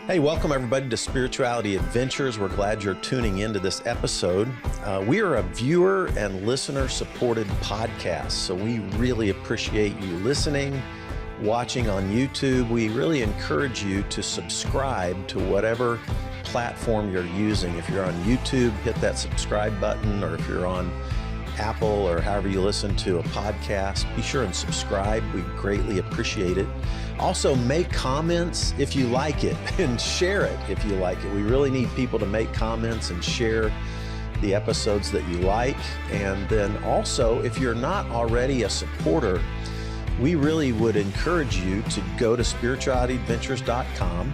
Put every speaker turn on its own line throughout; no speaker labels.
Hey, welcome everybody to Spirituality Adventures. We're glad you're tuning into this episode. We are a viewer and listener supported podcast, so we really appreciate you listening, watching on YouTube. We really encourage you to subscribe to whatever platform you're using. If you're on YouTube, hit that subscribe button, or if you're on Apple or however you listen to a podcast, be sure and subscribe. We greatly appreciate it. Also, make comments if you like it and share it if you like it. We really need people to make comments and share the episodes that you like. And then also, if you're not already a supporter, we really would encourage you to go to spiritualityadventures.com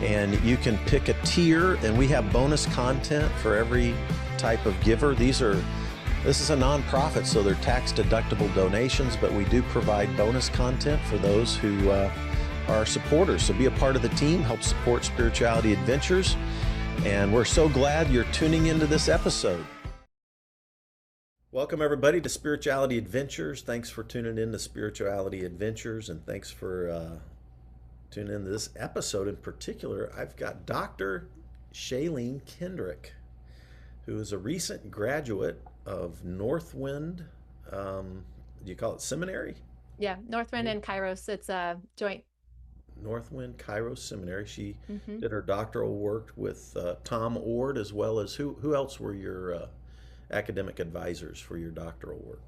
and you can pick a tier, and we have bonus content for every type of giver. This is a nonprofit, so they're tax-deductible donations, but we do provide bonus content for those who are supporters. So be a part of the team, help support Spirituality Adventures, and we're so glad you're tuning into this episode. Welcome, everybody, to Spirituality Adventures. Thanks for tuning in to Spirituality Adventures, and thanks for tuning in to this episode in particular. I've got Dr. Shaleen Kendrick, who is a recent graduate of Northwind, do you call it seminary?
Yeah, Northwind and Kairos, it's a joint.
Northwind Kairos Seminary. She did her doctoral work with Tom Ord, as well as who else were your academic advisors for your doctoral work?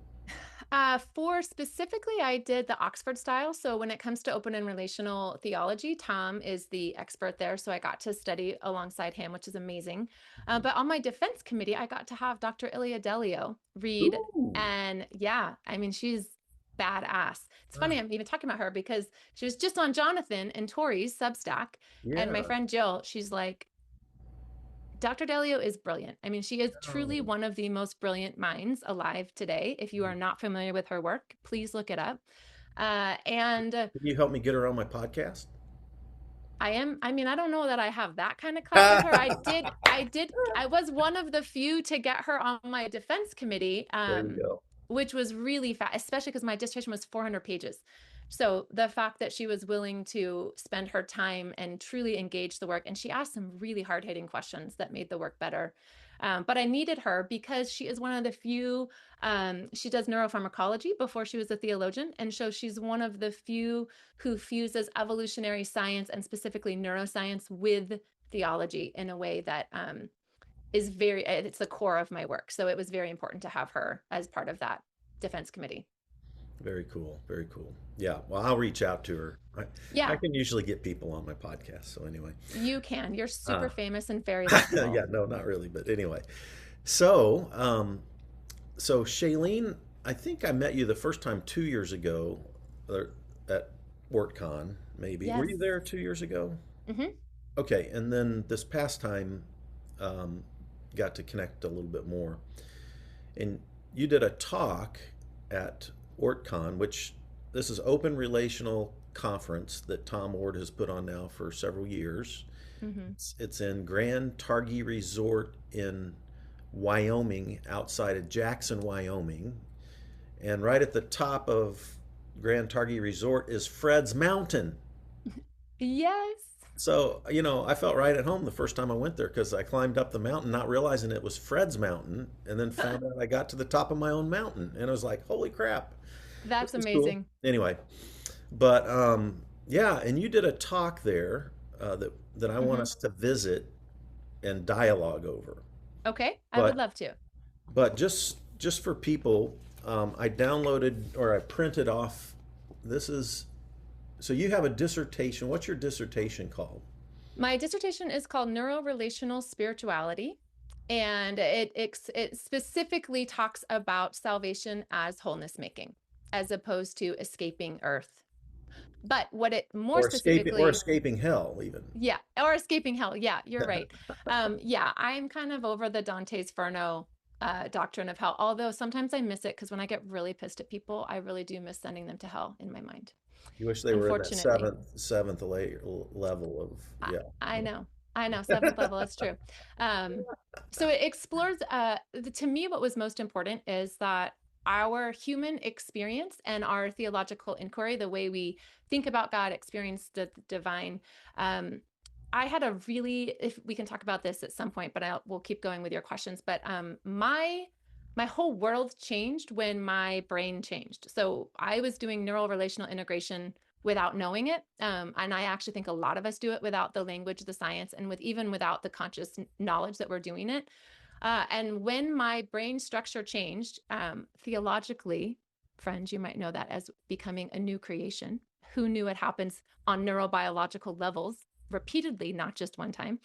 For specifically, I did the Oxford style. So when it comes to open and relational theology, Tom is the expert there. So I got to study alongside him, which is amazing. But on my defense committee, I got to have Dr. Ilia Delio read.
Ooh.
And yeah, I mean, she's badass. It's funny, I'm even talking about her because she was just on Jonathan and Tori's Substack.
Yeah.
And my friend Jill, she's like, Dr. Delio is brilliant. I mean, she is truly one of the most brilliant minds alive today. If you are not familiar with her work, please look it up. And
Can you help me get her on my podcast?
I don't know that I have that kind of clout with her. I was one of the few to get her on my defense committee,
There you go.
which was really fast, especially because my dissertation was 400 pages. So the fact that she was willing to spend her time and truly engage the work, and she asked some really hard-hitting questions that made the work better. But I needed her because she is one of the few, she does neuropharmacology before she was a theologian. And so she's one of the few who fuses evolutionary science and specifically neuroscience with theology in a way that it's the core of my work. So it was very important to have her as part of that defense committee.
Very cool. Very cool. Yeah. Well, I'll reach out to her. I can usually get people on my podcast. So anyway.
You can. You're super famous and very likable.
Yeah, no, not really. But anyway. So, so Shaleen, I think I met you the first time 2 years ago at WortCon, maybe.
Yes.
Were you there 2 years ago?
Mm-hmm.
Okay. And then this past time, got to connect a little bit more. And you did a talk at WortCon, which this is Open Relational Conference that Tom Ord has put on now for several years.
Mm-hmm.
It's in Grand Targhee Resort in Wyoming, outside of Jackson, Wyoming. And right at the top of Grand Targhee Resort is Fred's Mountain.
Yes.
So, I felt right at home the first time I went there because I climbed up the mountain, not realizing it was Fred's Mountain, and then found out I got to the top of my own mountain. And I was like, holy crap.
That's
This is
amazing.
Cool. Anyway, but yeah, and you did a talk there that I want us to visit and dialogue over.
Okay, I would love to.
But just for people, I downloaded or I printed off. So you have a dissertation. What's your dissertation called?
My dissertation is called Neuro-Relational Spirituality, and it specifically talks about salvation as wholeness making, as opposed to escaping Earth. But what it more specifically,
or escaping hell, even.
Yeah, or escaping hell. Yeah, you're right. Yeah, I'm kind of over the Dante's Inferno doctrine of hell. Although sometimes I miss it because when I get really pissed at people, I really do miss sending them to hell in my mind.
You wish they were in that seventh level of, yeah.
I know, seventh level, that's true. So it explores, to me, what was most important is that our human experience and our theological inquiry, the way we think about God, experience the divine, I had a really, if we can talk about this at some point, but we'll keep going with your questions. But my whole world changed when my brain changed. So I was doing neural relational integration without knowing it, and I actually think a lot of us do it without the language, the science, and even without the conscious knowledge that we're doing it. And when my brain structure changed, theologically, friends, you might know that as becoming a new creation. Who knew it happens on neurobiological levels repeatedly, not just one time?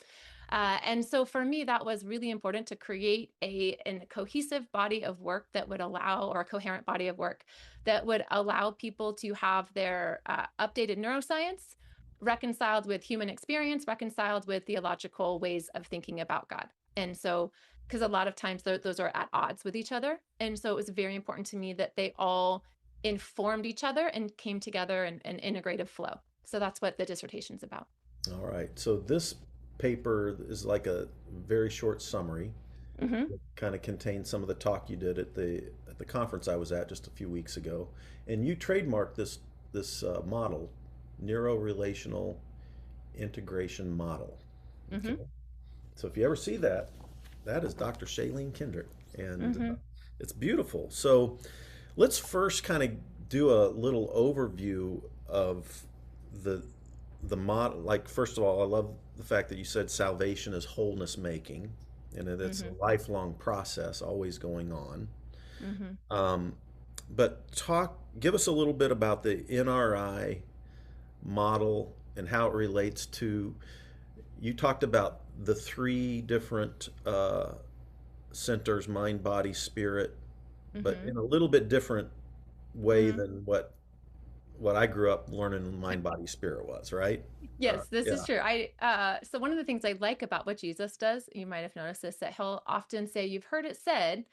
And so for me, that was really important to create a cohesive body of work that would allow, or a coherent body of work that would allow people to have their updated neuroscience reconciled with human experience, reconciled with theological ways of thinking about God. And so, because a lot of times those are at odds with each other. And so it was very important to me that they all informed each other and came together in an integrative flow. So that's what the dissertation's about.
All right. So this paper is like a very short summary.
Mm-hmm.
It kind of contains some of the talk you did at the conference I was at just a few weeks ago, and you trademarked this model, neuro-relational integration model.
Mm-hmm.
Okay. So if you ever see that, that is Dr. Shaleen Kendrick, and
Mm-hmm.
it's beautiful. So let's first kind of do a little overview of the the model. Like, first of all, I love the fact that you said salvation is wholeness making, and that it's
Mm-hmm.
a lifelong process, always going on.
Mm-hmm.
Um, but give us a little bit about the NRI model and how it relates to. You talked about the three different centers: mind, body, spirit, but
Mm-hmm.
in a little bit different way
Mm-hmm.
than what I grew up learning mind, body, spirit was, right?
Yes, this is
Yeah.
true. So one of the things I like about what Jesus does, you might have noticed this, that he'll often say, "You've heard it said,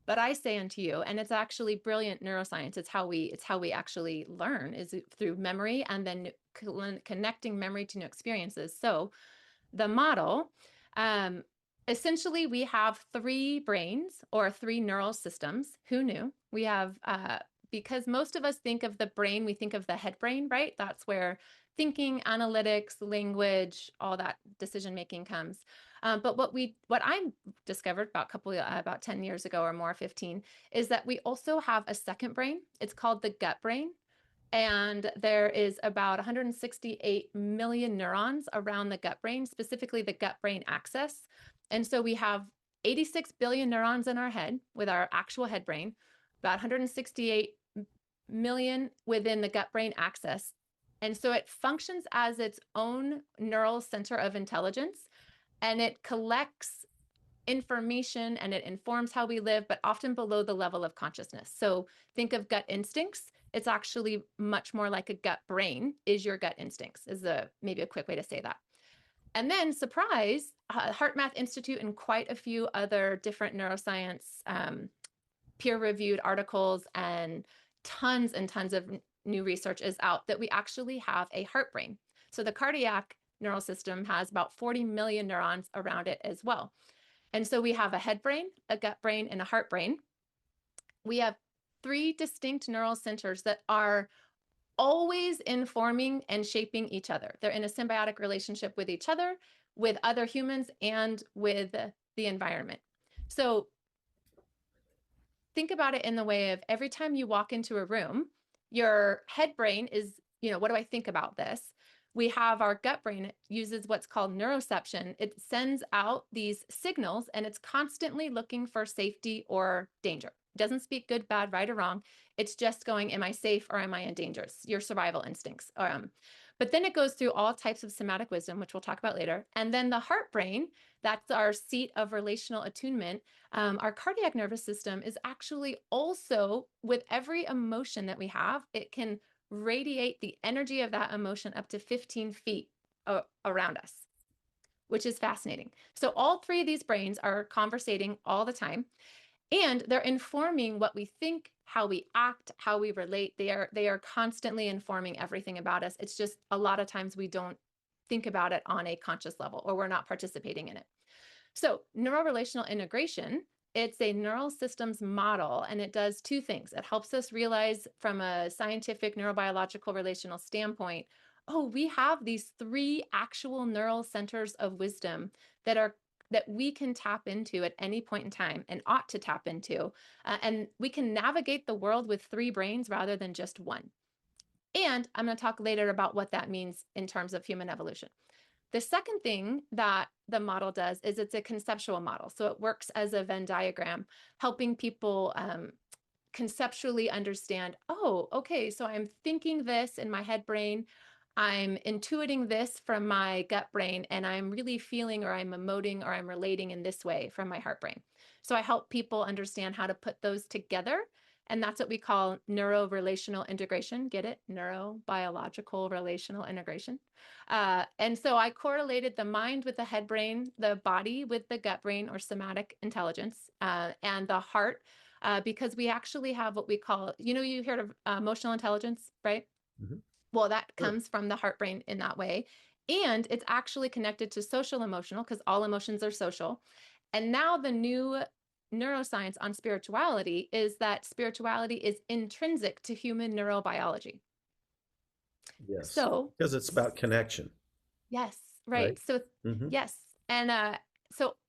but I say unto you," and it's actually brilliant neuroscience. It's how we actually learn is through memory and then connecting memory to new experiences. So the model, um, essentially, we have three brains or three neural systems. Who knew? We have, because most of us think of the brain, we think of the head brain, right? That's where thinking, analytics, language, all that decision making comes. But what I discovered about 10 years ago or more, 15, is that we also have a second brain. It's called the gut brain. And there is about 168 million neurons around the gut brain, specifically the gut brain axis. And so we have 86 billion neurons in our head with our actual head brain, about 168 million within the gut brain axis. And so it functions as its own neural center of intelligence, and it collects information and it informs how we live, but often below the level of consciousness. So think of gut instincts. It's actually much more like a gut brain is your gut instincts, is maybe a quick way to say that. And then, surprise, Heart Math Institute and quite a few other different neuroscience peer-reviewed articles and tons of new research is out that we actually have a heart brain. So the cardiac neural system has about 40 million neurons around it as well. And so we have a head brain, a gut brain, and a heart brain. We have three distinct neural centers that are always informing and shaping each other. They're in a symbiotic relationship with each other, with other humans, and with the environment. So think about it in the way of every time you walk into a room, your head brain is, what do I think about this? We have our gut brain. It uses what's called neuroception. It sends out these signals and it's constantly looking for safety or danger. It doesn't speak good, bad, right, or wrong. It's just going, am I safe or am I in danger? It's your survival instincts. But then it goes through all types of somatic wisdom, which we'll talk about later. And then the heart brain, that's our seat of relational attunement. Our cardiac nervous system is actually also, with every emotion that we have, it can radiate the energy of that emotion up to 15 feet around us, which is fascinating. So all three of these brains are conversating all the time, and they're informing what we think, how we act, how we relate. They are constantly informing everything about us. It's just a lot of times we don't think about it on a conscious level, or we're not participating in it. So neuro-relational integration, it's a neural systems model, and it does two things. It helps us realize from a scientific neurobiological relational standpoint, oh, we have these 3 actual neural centers of wisdom that we can tap into at any point in time and ought to tap into. And we can navigate the world with 3 brains rather than just one. And I'm going to talk later about what that means in terms of human evolution. The second thing that the model does is it's a conceptual model. So it works as a Venn diagram, helping people conceptually understand, oh, okay, so I'm thinking this in my head brain, I'm intuiting this from my gut brain, and I'm really feeling or I'm emoting or I'm relating in this way from my heart brain. So I help people understand how to put those together. And that's what we call neuro-relational integration. Get it? Neurobiological relational integration. And so I correlated the mind with the head brain, the body with the gut brain or somatic intelligence, and the heart, because we actually have what we call, you heard of emotional intelligence, right?
Mm-hmm.
Well, that
Sure.
comes from the heart brain in that way. And it's actually connected to social emotional because all emotions are social. And now the new neuroscience on spirituality is that spirituality is intrinsic to human neurobiology.
Yes,
So,
because it's about connection,
yes,
right?
right. So,
Mm-hmm.
yes. And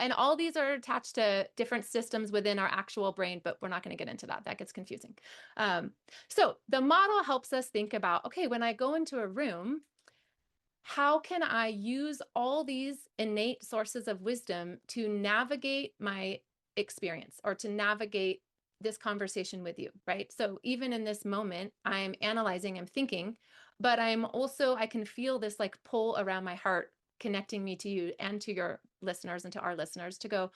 and all these are attached to different systems within our actual brain, but we're not going to get into that. That gets confusing. So the model helps us think about, okay, when I go into a room, how can I use all these innate sources of wisdom to navigate my experience or to navigate this conversation with you, right? So even in this moment, I'm analyzing, I'm thinking, but I can feel this like pull around my heart connecting me to you and to your listeners and to our listeners to go,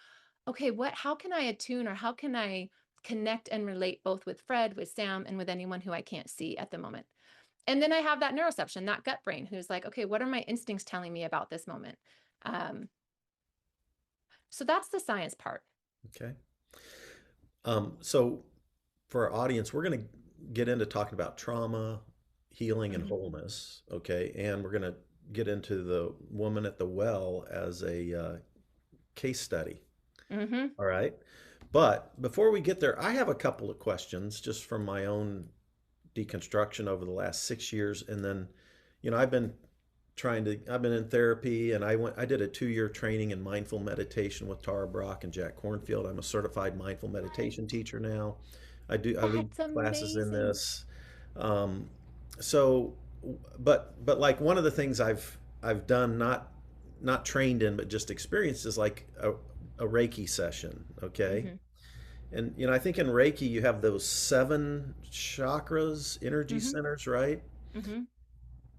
okay, how can I attune or how can I connect and relate both with Fred, with Sam, and with anyone who I can't see at the moment? And then I have that neuroception, that gut brain, who's like, okay, what are my instincts telling me about this moment? Um, so that's the science part.
Okay. So for our audience, we're going to get into talking about trauma, healing, and
Mm-hmm.
wholeness. Okay. And we're going to get into the woman at the well as a case study.
Mm-hmm.
All right. But before we get there, I have a couple of questions just from my own deconstruction over the last 6 years. And then, I've been in therapy and I did a 2 year training in mindful meditation with Tara Brock and Jack Cornfield. I'm a certified mindful meditation teacher now. I lead
That's
classes in
amazing.
this. Um, so, but like one of the things I've done, not trained in, but just experienced is like a Reiki session. Okay.
Mm-hmm.
And I think in Reiki you have those 7 chakras, energy
Mm-hmm.
centers, right?
Mm-hmm.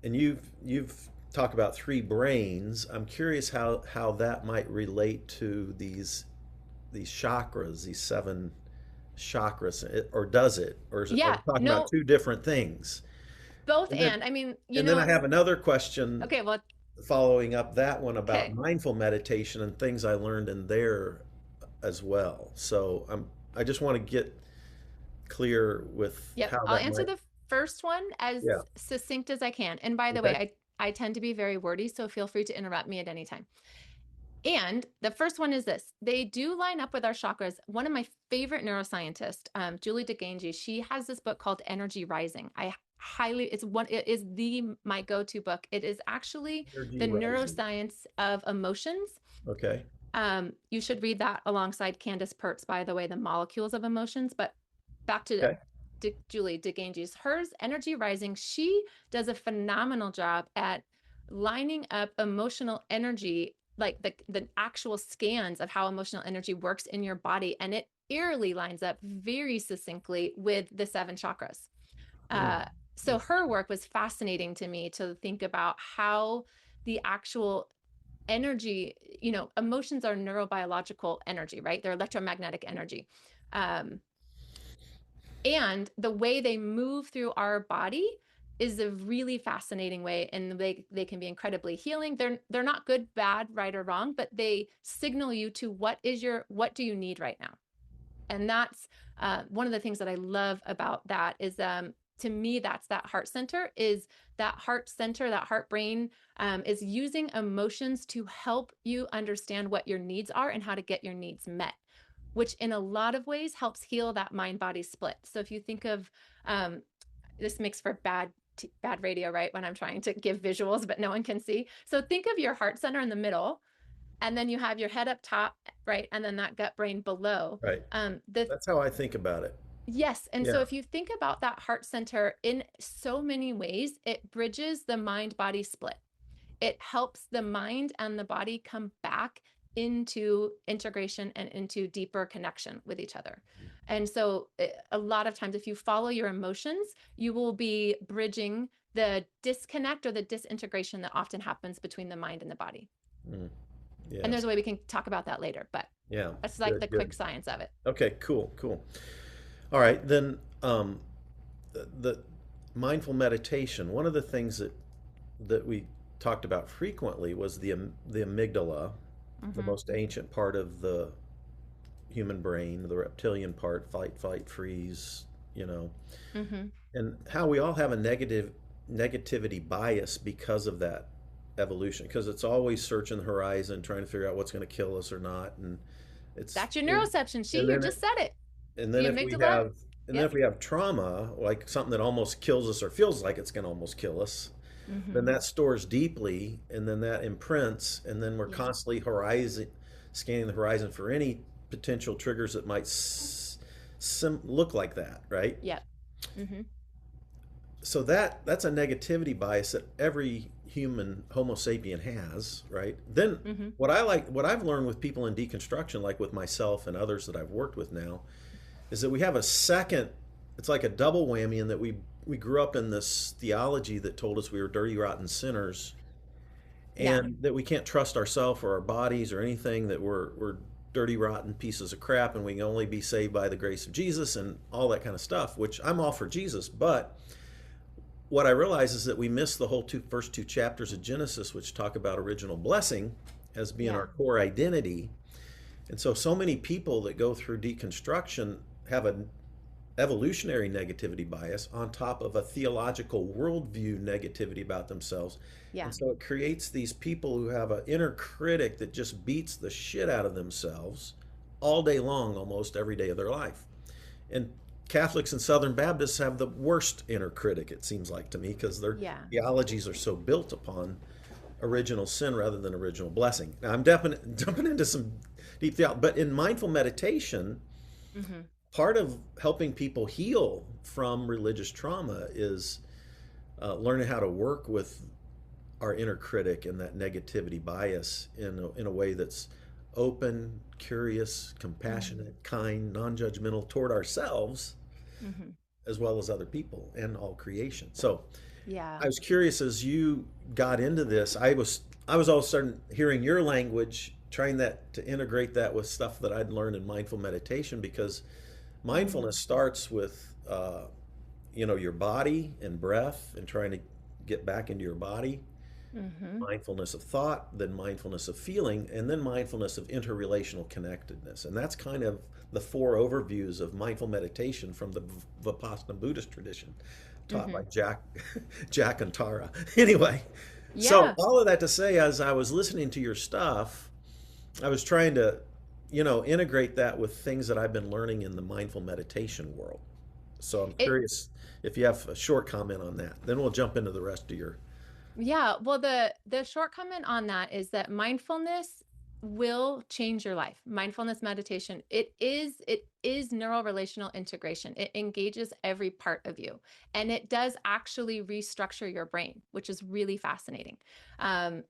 And you've talked about 3 brains. I'm curious how that might relate to these chakras, these 7 chakras, or does it, or are we
Yeah,
talking about
no,
2 different things?
both.
And then
And I mean,
and then I have another question
okay, well,
following up that one about
okay.
mindful meditation and things I learned in there as well. So I just want to get clear with
Yep.
how
I'll
that
answer
might.
the first one as
Yeah.
succinct as I can. And by the way,
Okay.
I tend to be very wordy, so feel free to interrupt me at any time. And the first one is this. They do line up with our chakras. One of my favorite neuroscientists, Julie DeGangi, she has this book called Energy Rising. It is my go-to book. It is actually
Energy
the
rising.
neuroscience of emotions.
Okay.
You should read that alongside Candace Pert's, by the way, The Molecules of Emotions. But back to
Okay.
Julie DeGangi's, hers, Energy Rising, she does a phenomenal job at lining up emotional energy, like the actual scans of how emotional energy works in your body. And it eerily lines up very succinctly with the 7 chakras.
Hmm.
Uh, so
That's
her work was fascinating to me to think about how the actual energy, emotions are neurobiological energy, right? They're electromagnetic energy. Um, and the way they move through our body is a really fascinating way, and they can be incredibly healing. They're not good, bad, right or wrong, but they signal you to what do you need right now. And that's one of the things that I love about that is, to me, that's that heart center, that heart brain, is using emotions to help you understand what your needs are and how to get your needs met, which in a lot of ways helps heal that mind body split. So if you think of, this makes for bad bad radio, right? When I'm trying to give visuals, but no one can see. So think of your heart center in the middle, and then you have your head up top, right? And then that gut brain below.
Right.
The
That's how I think about it.
Yes. And so
Yeah.
if you think about that heart center in so many ways, it bridges the mind body split. It helps the mind and the body come back into integration and into deeper connection with each other. And so a lot of times, if you follow your emotions, you will be bridging the disconnect or the disintegration that often happens between the mind and the body.
Mm,
And
yes.
there's a way we can talk about that later, but
Yeah.
that's like the
Good,
quick
good.
science of it.
Okay, cool, cool. All right, then the mindful meditation, one of the things that we talked about frequently was the amygdala, the
Mm-hmm.
most ancient part of the human brain, the reptilian part, fight, flight, freeze, you know,
Mm-hmm.
and how we all have a negativity bias because of that evolution, because it's always searching the horizon, trying to figure out what's going to kill us or not, and it's
That's your neuroception. See,
and
you
then
just said it.
and
The
then
amygdala. Yep.
if we have trauma, like something that almost kills us or feels like it's going to almost kill us, then
Mm-hmm.
that stores deeply, and then that imprints, and then we're
Yeah.
constantly horizon scanning the horizon for any potential triggers that might look like that, right?
Yep. Mm-hmm.
So that's a negativity bias that every human Homo sapien has, right? Then
Mm-hmm.
what I've learned with people in deconstruction, like with myself and others that I've worked with now, is that we have a second, it's like a double whammy in that we grew up in this theology that told us we were dirty rotten sinners,
Yeah.
and that we can't trust ourselves or our bodies or anything, that we're dirty rotten pieces of crap, and we can only be saved by the grace of Jesus and all that kind of stuff, which I'm all for Jesus. But what I realize is that we miss the whole first two chapters of Genesis, which talk about original blessing as being
Yeah.
our core identity. And so many people that go through deconstruction have an evolutionary negativity bias on top of a theological worldview negativity about themselves.
Yeah.
And so it creates these people who have an inner critic that just beats the shit out of themselves all day long, almost every day of their life. And Catholics and Southern Baptists have the worst inner critic, it seems like to me, because their
Yeah.
theologies are so built upon original sin rather than original blessing. Now, I'm definitely jumping into some deep theology, but in mindful meditation,
Mm-hmm.
part of helping people heal from religious trauma is learning how to work with our inner critic and that negativity bias in a way that's open, curious,
Mm-hmm.
compassionate, kind, non-judgmental toward ourselves
Mm-hmm.
as well as other people and all creation. So
Yeah.
I was curious, as you got into this, I was all starting hearing your language, trying that to integrate that with stuff that I'd learned in mindful meditation, because
Mm-hmm.
mindfulness starts with your body and breath and trying to get back into your body,
Mm-hmm.
mindfulness of thought, then mindfulness of feeling, and then mindfulness of interrelational connectedness. And that's kind of the four overviews of mindful meditation from the Vipassana Buddhist tradition taught
Mm-hmm.
by Jack and Tara. Anyway, so
Yeah.
all of that to say, as I was listening to your stuff, I was trying to, integrate that with things that I've been learning in the mindful meditation world. So I'm
It
curious if you have a short comment on that. Then we'll jump into the rest of your.
Yeah, well, the short comment on that is that mindfulness will change your life. Mindfulness meditation, it is neuro-relational integration. It engages every part of you, and it does actually restructure your brain, which is really fascinating.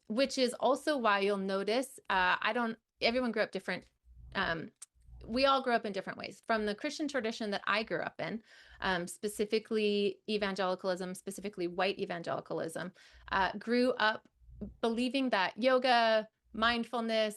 Which is also why you'll notice, I don't everyone grew up different. Um, we all grew up in different ways. From the Christian tradition that I grew up in, specifically evangelicalism, specifically white evangelicalism, grew up believing that yoga, mindfulness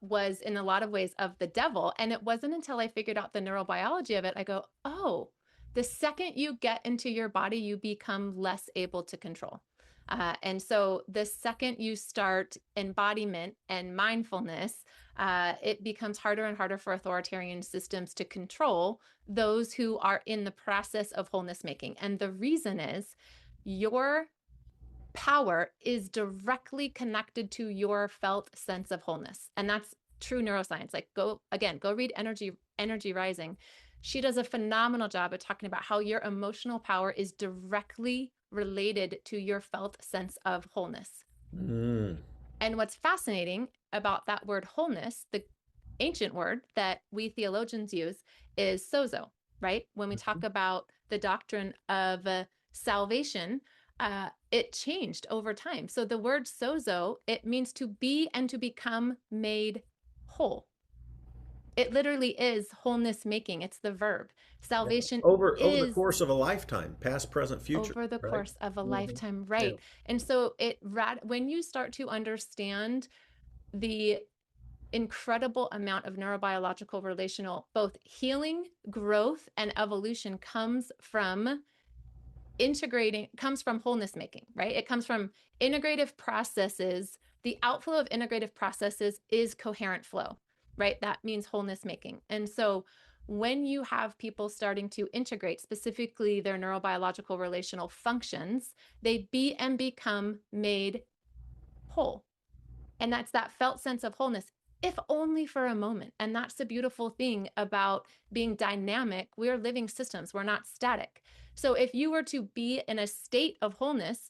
was in a lot of ways of the devil. And it wasn't until I figured out the neurobiology of it, I go, oh, the second you get into your body, you become less able to control. And so the second you start embodiment and mindfulness, it becomes harder and harder for authoritarian systems to control those who are in the process of wholeness making. And the reason is your power is directly connected to your felt sense of wholeness. And that's true neuroscience. Like go read Energy Rising. She does a phenomenal job of talking about how your emotional power is directly related to your felt sense of wholeness.
Mm.
And what's fascinating about that word wholeness, the ancient word that we theologians use is sozo, right? When we talk about the doctrine of salvation, it changed over time. So the word sozo, it means to be and to become made whole. It literally is wholeness making. It's the verb.
Yeah.
Salvation
Over the
is
course of a lifetime, past, present, future,
over the
right?
course of a
Mhm.
lifetime,
Yeah.
right? And so when you start to understand the incredible amount of neurobiological relational both healing, growth, and evolution comes from wholeness making, right? It comes from integrative processes. The outflow of integrative processes is coherent flow, right? That means wholeness making. And so when you have people starting to integrate specifically their neurobiological relational functions, they be and become made whole. And that's that felt sense of wholeness, if only for a moment. And that's the beautiful thing about being dynamic. We're living systems, we're not static. So if you were to be in a state of wholeness,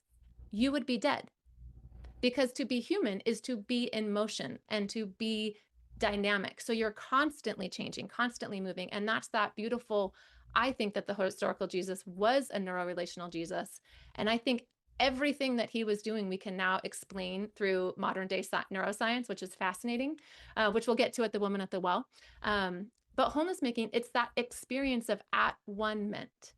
you would be dead. Because to be human is to be in motion and to be dynamic. So you're constantly changing, constantly moving. And that's that beautiful. I think that the historical Jesus was a neuro-relational Jesus. And I think everything that he was doing, we can now explain through modern day neuroscience, which is fascinating, which we'll get to at the Woman at the Well. But wholeness making, it's that experience of at one meant,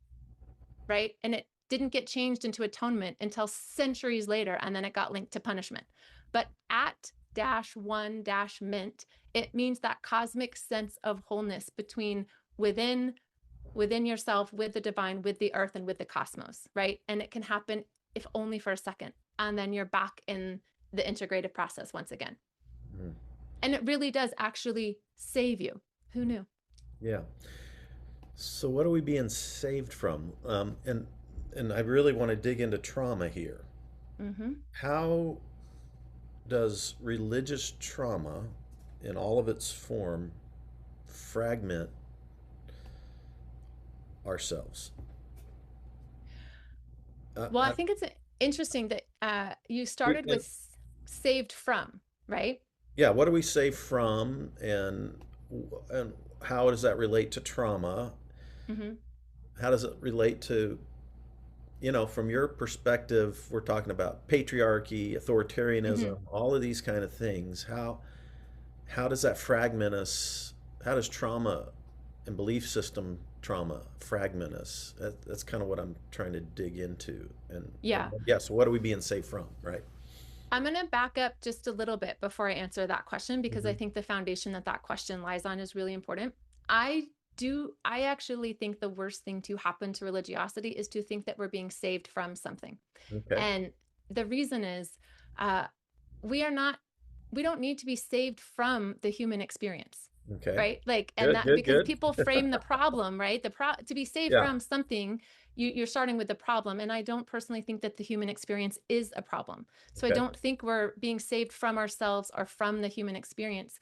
right? And it didn't get changed into atonement until centuries later, and then it got linked to punishment. But at -one -mint, it means that cosmic sense of wholeness between within yourself, with the divine, with the earth, and with the cosmos, right? And it can happen if only for a second, and then you're back in the integrative process once again.
Mm.
And it really does actually save you. Who knew?
Yeah. So what are we being saved from? And I really want to dig into trauma here.
Mm-hmm.
How does religious trauma in all of its form fragment ourselves?
Well, I
I,
think it's interesting that you started
and,
with saved from, right?
yeah, what do we save from, and how does that relate to trauma?
Mm-hmm.
How does it relate to, from your perspective, we're talking about patriarchy,
Mm-hmm.
authoritarianism, all of these kind of things. How does that fragment us? How does trauma and belief system trauma fragment us? That's kind of what I'm trying to dig into. And
Yeah.
yeah, so what are we being saved from, right?
I'm going to back up just a little bit before I answer that question because I
Hmm.
think the foundation that question lies on is really important. I actually think the worst thing to happen to religiosity is to think that we're being saved from something.
Okay.
And the reason is uh, we are not, we don't need to be saved from the human experience,
Okay.
right? Like, and
Good,
that
good,
because
good.
people frame the problem, right? To be saved
Yeah.
from something, you're starting with the problem. And I don't personally think that the human experience is a problem. So I
Okay.
don't think we're being saved from ourselves or from the human experience.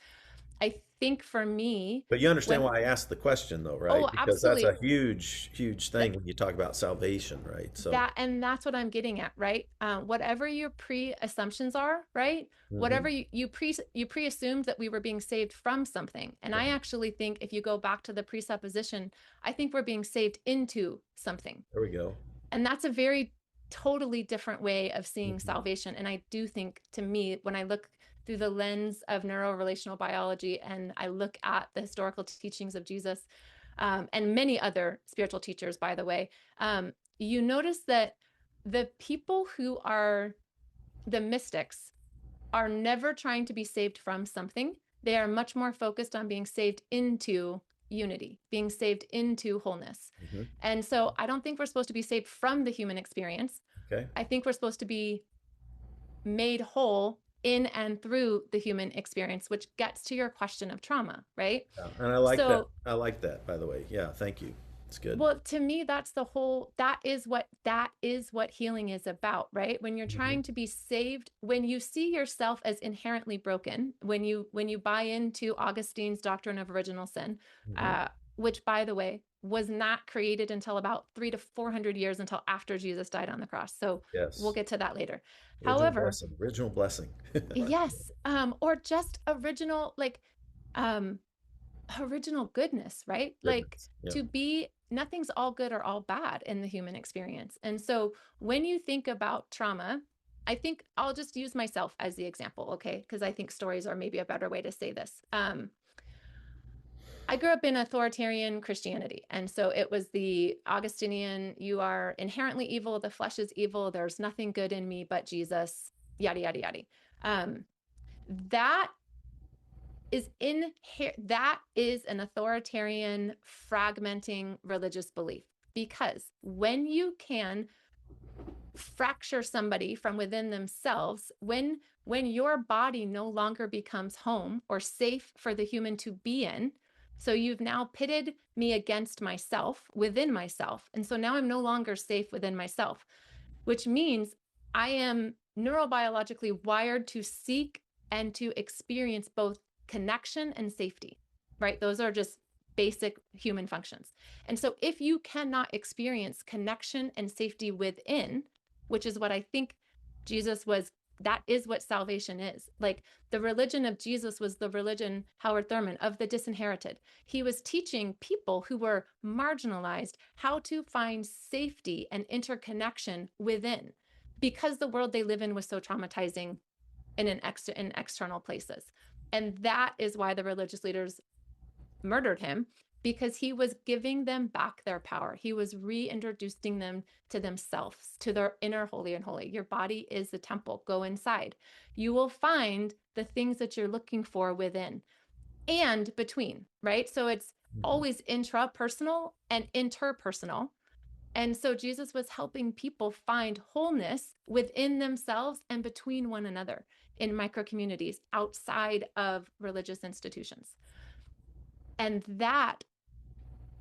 I think for me,
But you understand
when,
why I asked the question, though, right?
oh,
Because that's
absolutely.
a huge, huge thing when you talk about salvation, right? So,
That's what I'm getting at, right? Whatever your pre-assumptions are, right?
hmm,
Whatever you pre-assumed that we were being saved from something. And I
right.
actually think if you go back to the presupposition, I think we're being saved into something.
There we go.
And that's a very totally different way of seeing
Hmm.
salvation. And I do think, to me, when I look through the lens of neuro-relational biology and I look at the historical teachings of Jesus, and many other spiritual teachers, by the way, you notice that the people who are the mystics are never trying to be saved from something. They are much more focused on being saved into unity, being saved into wholeness.
Hmm.
And so I don't think we're supposed to be saved from the human experience.
Okay.
I think we're supposed to be made whole in and through the human experience, which gets to your question of trauma, right?
Yeah. And I like that.
So
I like that, by the way. Yeah. Thank you. It's good.
well, to me, that is what healing is about, right? When you're
Hmm.
trying to be saved, when you see yourself as inherently broken, when you buy into Augustine's doctrine of original sin,
Hmm.
uh, which by the way, was not created until about 300 to 400 years until after Jesus died on the cross. So we'll
Yes.
get to that later.
Original
However,
blessing. Original blessing.
yes, or just original, like, um, original goodness, right? Like,
Goodness. Yeah.
to be, nothing's all good or all bad in the human experience. And so when you think about trauma, I think I'll just use myself as the example, okay? Because I think stories are maybe a better way to say this. I grew up in authoritarian Christianity. And so it was the Augustinian, you are inherently evil, the flesh is evil, there's nothing good in me but Jesus, yada, yada, yada. That that is an authoritarian, fragmenting religious belief. Because when you can fracture somebody from within themselves, when your body no longer becomes home or safe for the human to be in, so you've now pitted me against myself, within myself, and so now I'm no longer safe within myself, which means I am neurobiologically wired to seek and to experience both connection and safety, right? Those are just basic human functions. And so if you cannot experience connection and safety within, which is what I think Jesus was, that is what salvation is. Like, the religion of Jesus was the religion, Howard Thurman, of the disinherited. He was teaching people who were marginalized how to find safety and interconnection within, because the world they live in was so traumatizing in external places. And that is why the religious leaders murdered him, because he was giving them back their power. He was reintroducing them to themselves, to their inner holy and holy. Your body is the temple. Go inside. You will find the things that you're looking for within and between, right? So it's always intrapersonal and interpersonal. And so Jesus was helping people find wholeness within themselves and between one another in micro communities outside of religious institutions. And that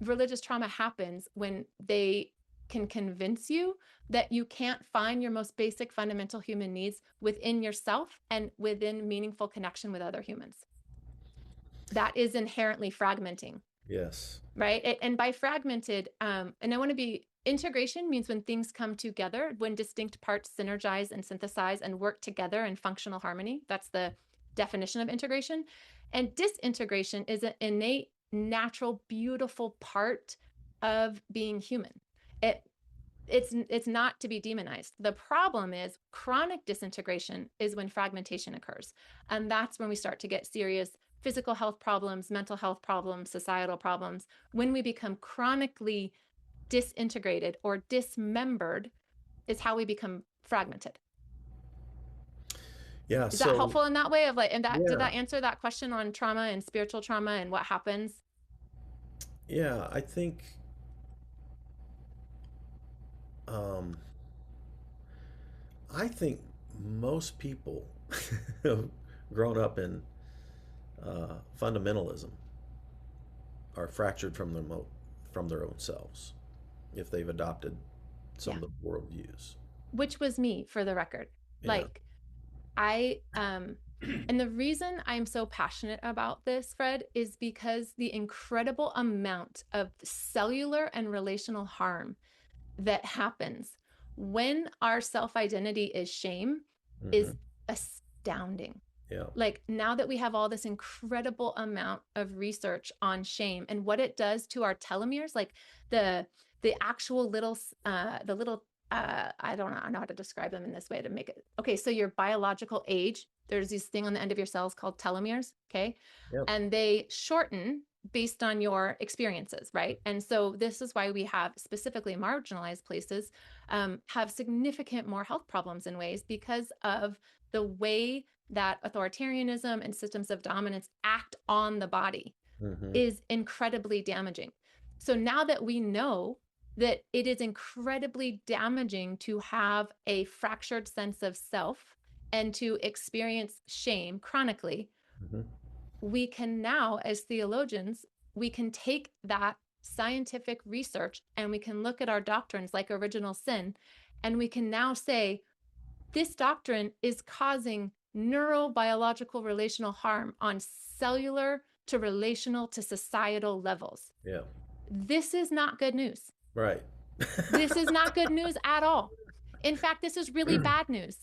religious trauma happens when they can convince you that you can't find your most basic fundamental human needs within yourself and within meaningful connection with other humans. That is inherently fragmenting.
Yes.
Right. And by fragmented, and I want to be, integration means when things come together, when distinct parts synergize and synthesize and work together in functional harmony. That's the definition of integration. And disintegration is an innate, natural, beautiful part of being human. It's not to be demonized. The problem is chronic disintegration is when fragmentation occurs. And that's when we start to get serious physical health problems, mental health problems, societal problems. When we become chronically disintegrated or dismembered is how we become fragmented.
Yeah.
Is that helpful in that way of like, and that,
Yeah.
did that answer that question on trauma and spiritual trauma and what happens?
Yeah, I think um, most people who've grown up in fundamentalism are fractured from their own selves if they've adopted some of the worldviews.
Which was me, for the record.
Yeah.
Like, I and the reason I'm so passionate about this, Fred, is because the incredible amount of cellular and relational harm that happens when our self-identity is shame is astounding.
Yeah.
Like, now that we have all this incredible amount of research on shame and what it does to our telomeres, like the actual little I don't know how to describe them in this way to make it okay. So your biological age, there's this thing on the end of your cells called telomeres, okay?
Yep.
And they shorten based on your experiences, right? And so this is why we have specifically marginalized places have significant more health problems in ways because of the way that authoritarianism and systems of dominance act on the body is incredibly damaging. So now that we know that it is incredibly damaging to have a fractured sense of self and to experience shame chronically, we can now, as theologians, we can take that scientific research and we can look at our doctrines like original sin, and we can now say, this doctrine is causing neurobiological relational harm on cellular to relational to societal levels.
Yeah.
This is not good news.
Right.
This is not good news at all. In fact, this is really bad news.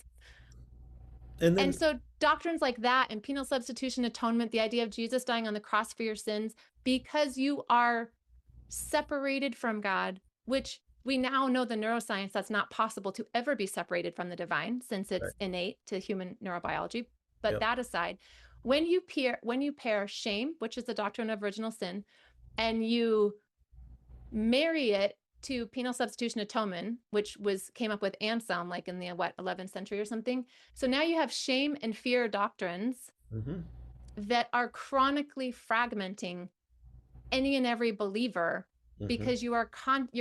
And
And
then,
so doctrines like that and penal substitution atonement, the idea of Jesus dying on the cross for your sins, because you are separated from God, which we now know the neuroscience that's not possible to ever be separated from the divine since
right.
it's innate to human neurobiology. But
Yep.
that aside, when you pair shame, which is the doctrine of original sin, and you marry it to penal substitution atonement, which came up with Anselm like in the 11th century or something. So now you have shame and fear doctrines
Hmm.
that are chronically fragmenting any and every believer
Hmm.
because your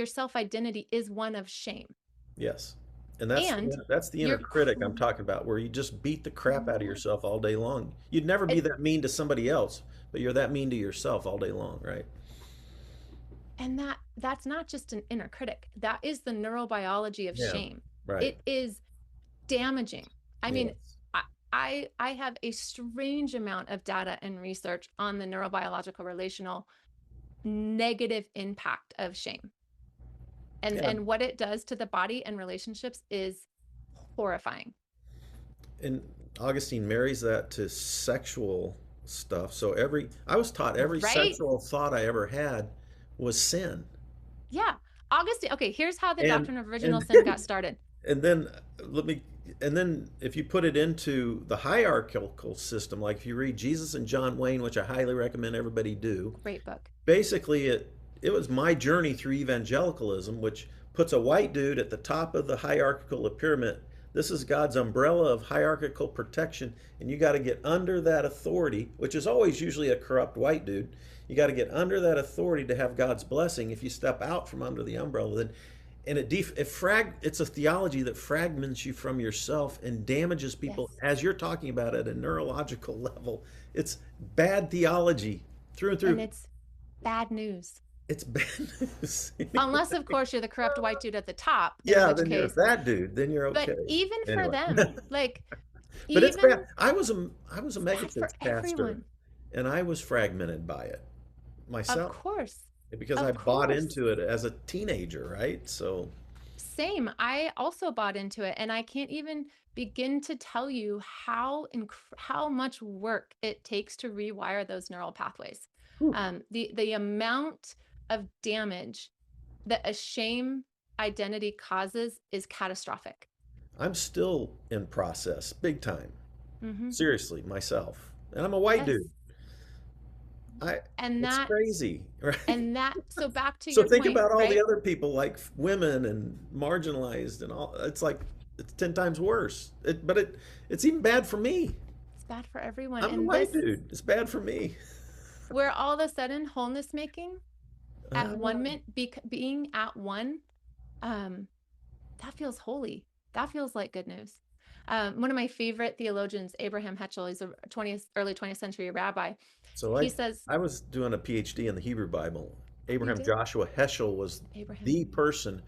self-identity is one of shame.
Yes. And
And
that's the inner
you're
critic I'm talking about, where you just beat the crap out of
yes.
yourself all day long. You'd never be
And
that mean to somebody else, but you're that mean to yourself all day long, right?
that's not just an inner critic. That is the neurobiology of
Yeah.
shame.
Right.
It is damaging. I mean,
Yes.
I have a strange amount of data and research on the neurobiological relational negative impact of shame.
Yeah.
And what it does to the body and relationships is horrifying.
And Augustine marries that to sexual stuff. So I was taught every
Right?
sexual thought I ever had was sin.
Yeah. Augustine, okay, here's how the
And
doctrine of original
and
sin got started.
and then let me and then if you put it into the hierarchical system, like if you read Jesus and John Wayne, which I highly recommend everybody do,
Great book.
basically it was my journey through evangelicalism, which puts a white dude at the top of the hierarchical pyramid. This is God's umbrella of hierarchical protection, and you got to get under that authority, which is always usually a corrupt white dude. You got to get under that authority to have God's blessing. If you step out from under the umbrella, then and it's a theology that fragments you from yourself and damages people,
Yes.
as you're talking about at a neurological level. It's bad theology through and
And
through.
it's bad news.
It's bad news.
Unless, of course, you're the corrupt white dude at the top, in
Yeah,
which
then you're
case,
that dude. Then you're
but
okay.
even for
Anyway,
them, like,
but it's bad.
even
I was a
it's bad for
megachurch pastor,
everyone.
and I was fragmented by it
Of
myself
course.
because I
Of
bought
course.
into it as a teenager, right? So
Same. I also bought into it, and I can't even begin to tell you how much work it takes to rewire those neural pathways.
whew,
The amount of damage that a shame identity causes is catastrophic.
I'm still in process, big time.
Hmm.
Seriously, myself, and I'm a white
Yes.
dude. I
And
It's
that
crazy, right?
so back to
So
your
think
point,
about all the
right?
other people, like women and marginalized and all. It's like it's 10 times worse. It's even bad for me.
It's bad for everyone.
I'm the
And
white dude. It's bad for me.
where all of a sudden wholeness making at
Uh,
one minute, being at one, um, that feels holy. That feels like good news. One of my favorite theologians, Abraham Heschel, he's a early 20th century rabbi.
so
He says,
I was doing a PhD in the Hebrew Bible.
you
Abraham
did?
Joshua Heschel was
Abraham,
the person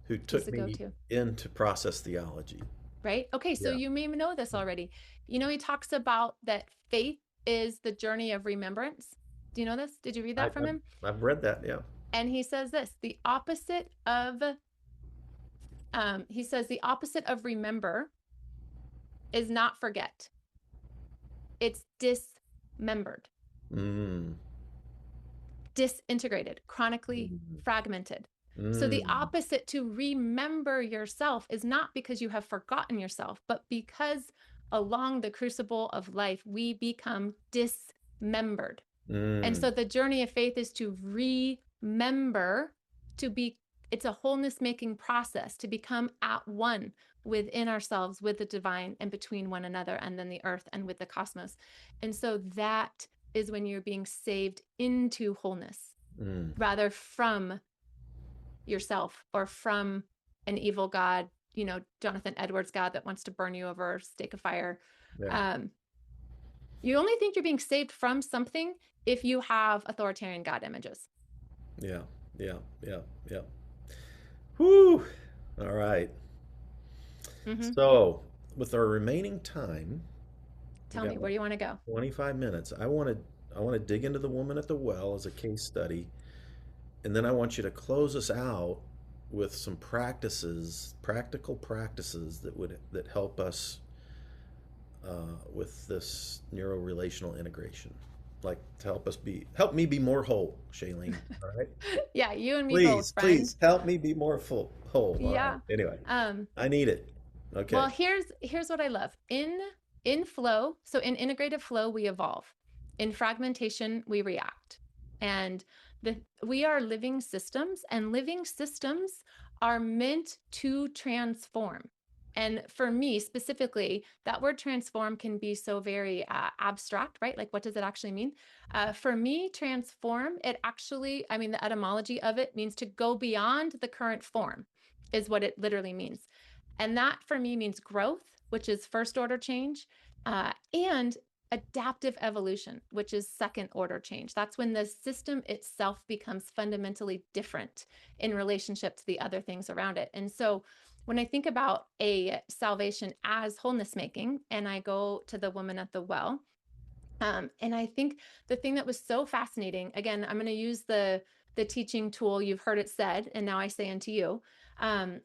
who
he's
took
the
me
go-to,
into process theology.
right? Okay, so
Yeah,
you may know this already. You know, he talks about that faith is the journey of remembrance. Do you know this? Did you read
I,
that from
I've,
him?
I've read that. Yeah,
And he says this, he says the opposite of remember is not forget. It's dismembered,
mm,
disintegrated, chronically
mm,
fragmented. So the
mm,
opposite to remember yourself is not because you have forgotten yourself, but because along the crucible of life, we become dismembered. And
mm,
so the journey of faith is to remember, to be, it's a wholeness making process to become at one within ourselves, with the divine, and between one another, and then the earth and with the cosmos. And so that is when you're being saved into wholeness
mm.
rather from yourself or from an evil God, Jonathan Edwards God that wants to burn you over a stake of fire.
Yeah,
Um, you only think you're being saved from something if you have authoritarian God images.
yeah, yeah, yeah, yeah. Whew. All right.
Mm-hmm.
So, with our remaining time, we
Tell
got
me, where
about
do you want to go?
25 minutes. I want to dig into the woman at the well as a case study, And then I want you to close us out with some practical practices that help us with this neuro-relational integration, like to help me be more whole, Shaleen. All right.
Yeah, you and me both,
Please,
friend.
please help me be more whole. All right.
Yeah.
Anyway,
Um,
I need it.
well,
Okay.
here's what I love. In flow, so in integrative flow, we evolve. In fragmentation, we react. And we are living systems, and living systems are meant to transform. And for me specifically, that word transform can be so very abstract, right? Like, what does it actually mean? For me, transform, it actually, I mean, the etymology of it means to go beyond the current form, is what it literally means. And that for me means growth, which is first order change, and adaptive evolution, which is second order change. That's when the system itself becomes fundamentally different in relationship to the other things around it. And so when I think about a salvation as wholeness making, and I go to the woman at the well, and I think the thing that was so fascinating, again, I'm going to use the teaching tool. You've heard it said, and now I say unto you. Um,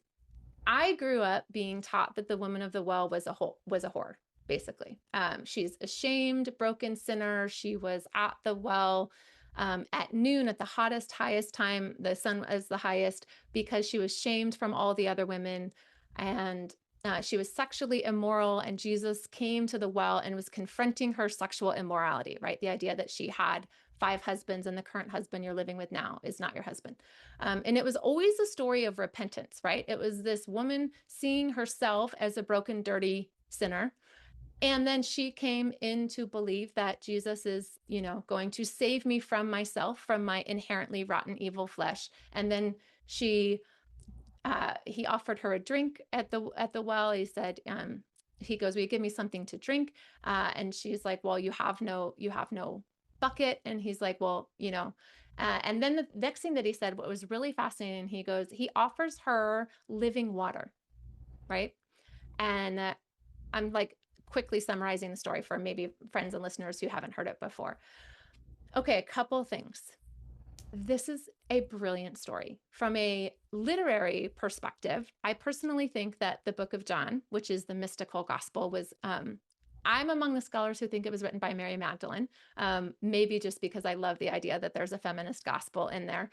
I grew up being taught that the woman of the well was a whore, basically. She's a shamed, broken sinner. She was at the well at noon at the hottest, highest time. The sun was the highest because she was shamed from all the other women, and she was sexually immoral. And Jesus came to the well and was confronting her sexual immorality, right? The idea that she had 5 husbands and the current husband you're living with now is not your husband. And it was always a story of repentance, right? It was this woman seeing herself as a broken, dirty sinner. And then she came in to believe that Jesus is, going to save me from myself, from my inherently rotten, evil flesh. And then he offered her a drink at the well. He said, he goes, will you give me something to drink? And she's like, well, you have no bucket. And he's like, well, and then the next thing that he said, what was really fascinating, he offers her living water, right? And I'm like quickly summarizing the story for maybe friends and listeners who haven't heard it before. Okay, a couple things. This is a brilliant story. From a literary perspective, I personally think that the book of John, which is the mystical gospel, I'm among the scholars who think it was written by Mary Magdalene, maybe just because I love the idea that there's a feminist gospel in there.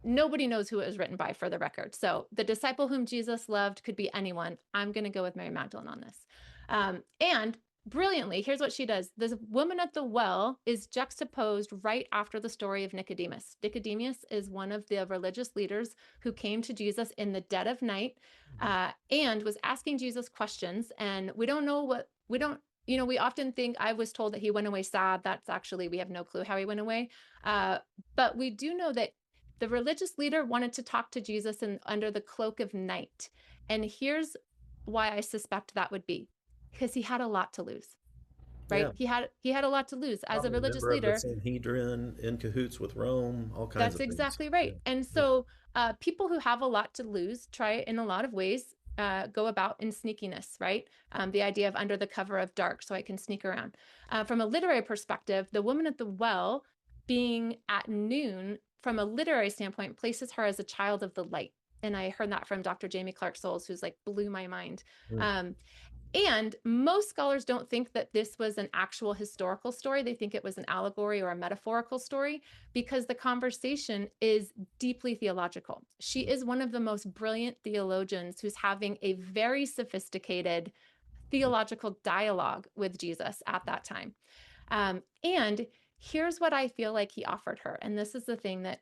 Nobody knows who it was written by, for the record. So the disciple whom Jesus loved could be anyone. I'm going to go with Mary Magdalene on this. And brilliantly, here's what she does. This woman at the well is juxtaposed right after the story of Nicodemus. Nicodemus is one of the religious leaders who came to Jesus in the dead of night and was asking Jesus questions. And we often think, I was told that he went away sad. We have no clue how he went away. But we do know that the religious leader wanted to talk to Jesus under the cloak of night. And here's why I suspect that would be. Because he had a lot to lose, right?
Yeah.
He had a lot to lose as a
Probably a
religious
member of the
leader.
Sanhedrin, in cahoots with Rome, all kinds
That's
of things.
exactly
Yeah.
right. And
Yeah.
so people who have a lot to lose try in a lot of ways go about in sneakiness, right? The idea of under the cover of dark, so I can sneak around. From a literary perspective, the woman at the well being at noon, from a literary standpoint, places her as a child of the light. And I heard that from Dr. Jamie Clark Souls, who's like blew my mind.
Mm.
And most scholars don't think that this was an actual historical story. They think it was an allegory or a metaphorical story because the conversation is deeply theological. She is one of the most brilliant theologians who's having a very sophisticated theological dialogue with Jesus at that time. And here's what I feel like he offered her. And this is the thing that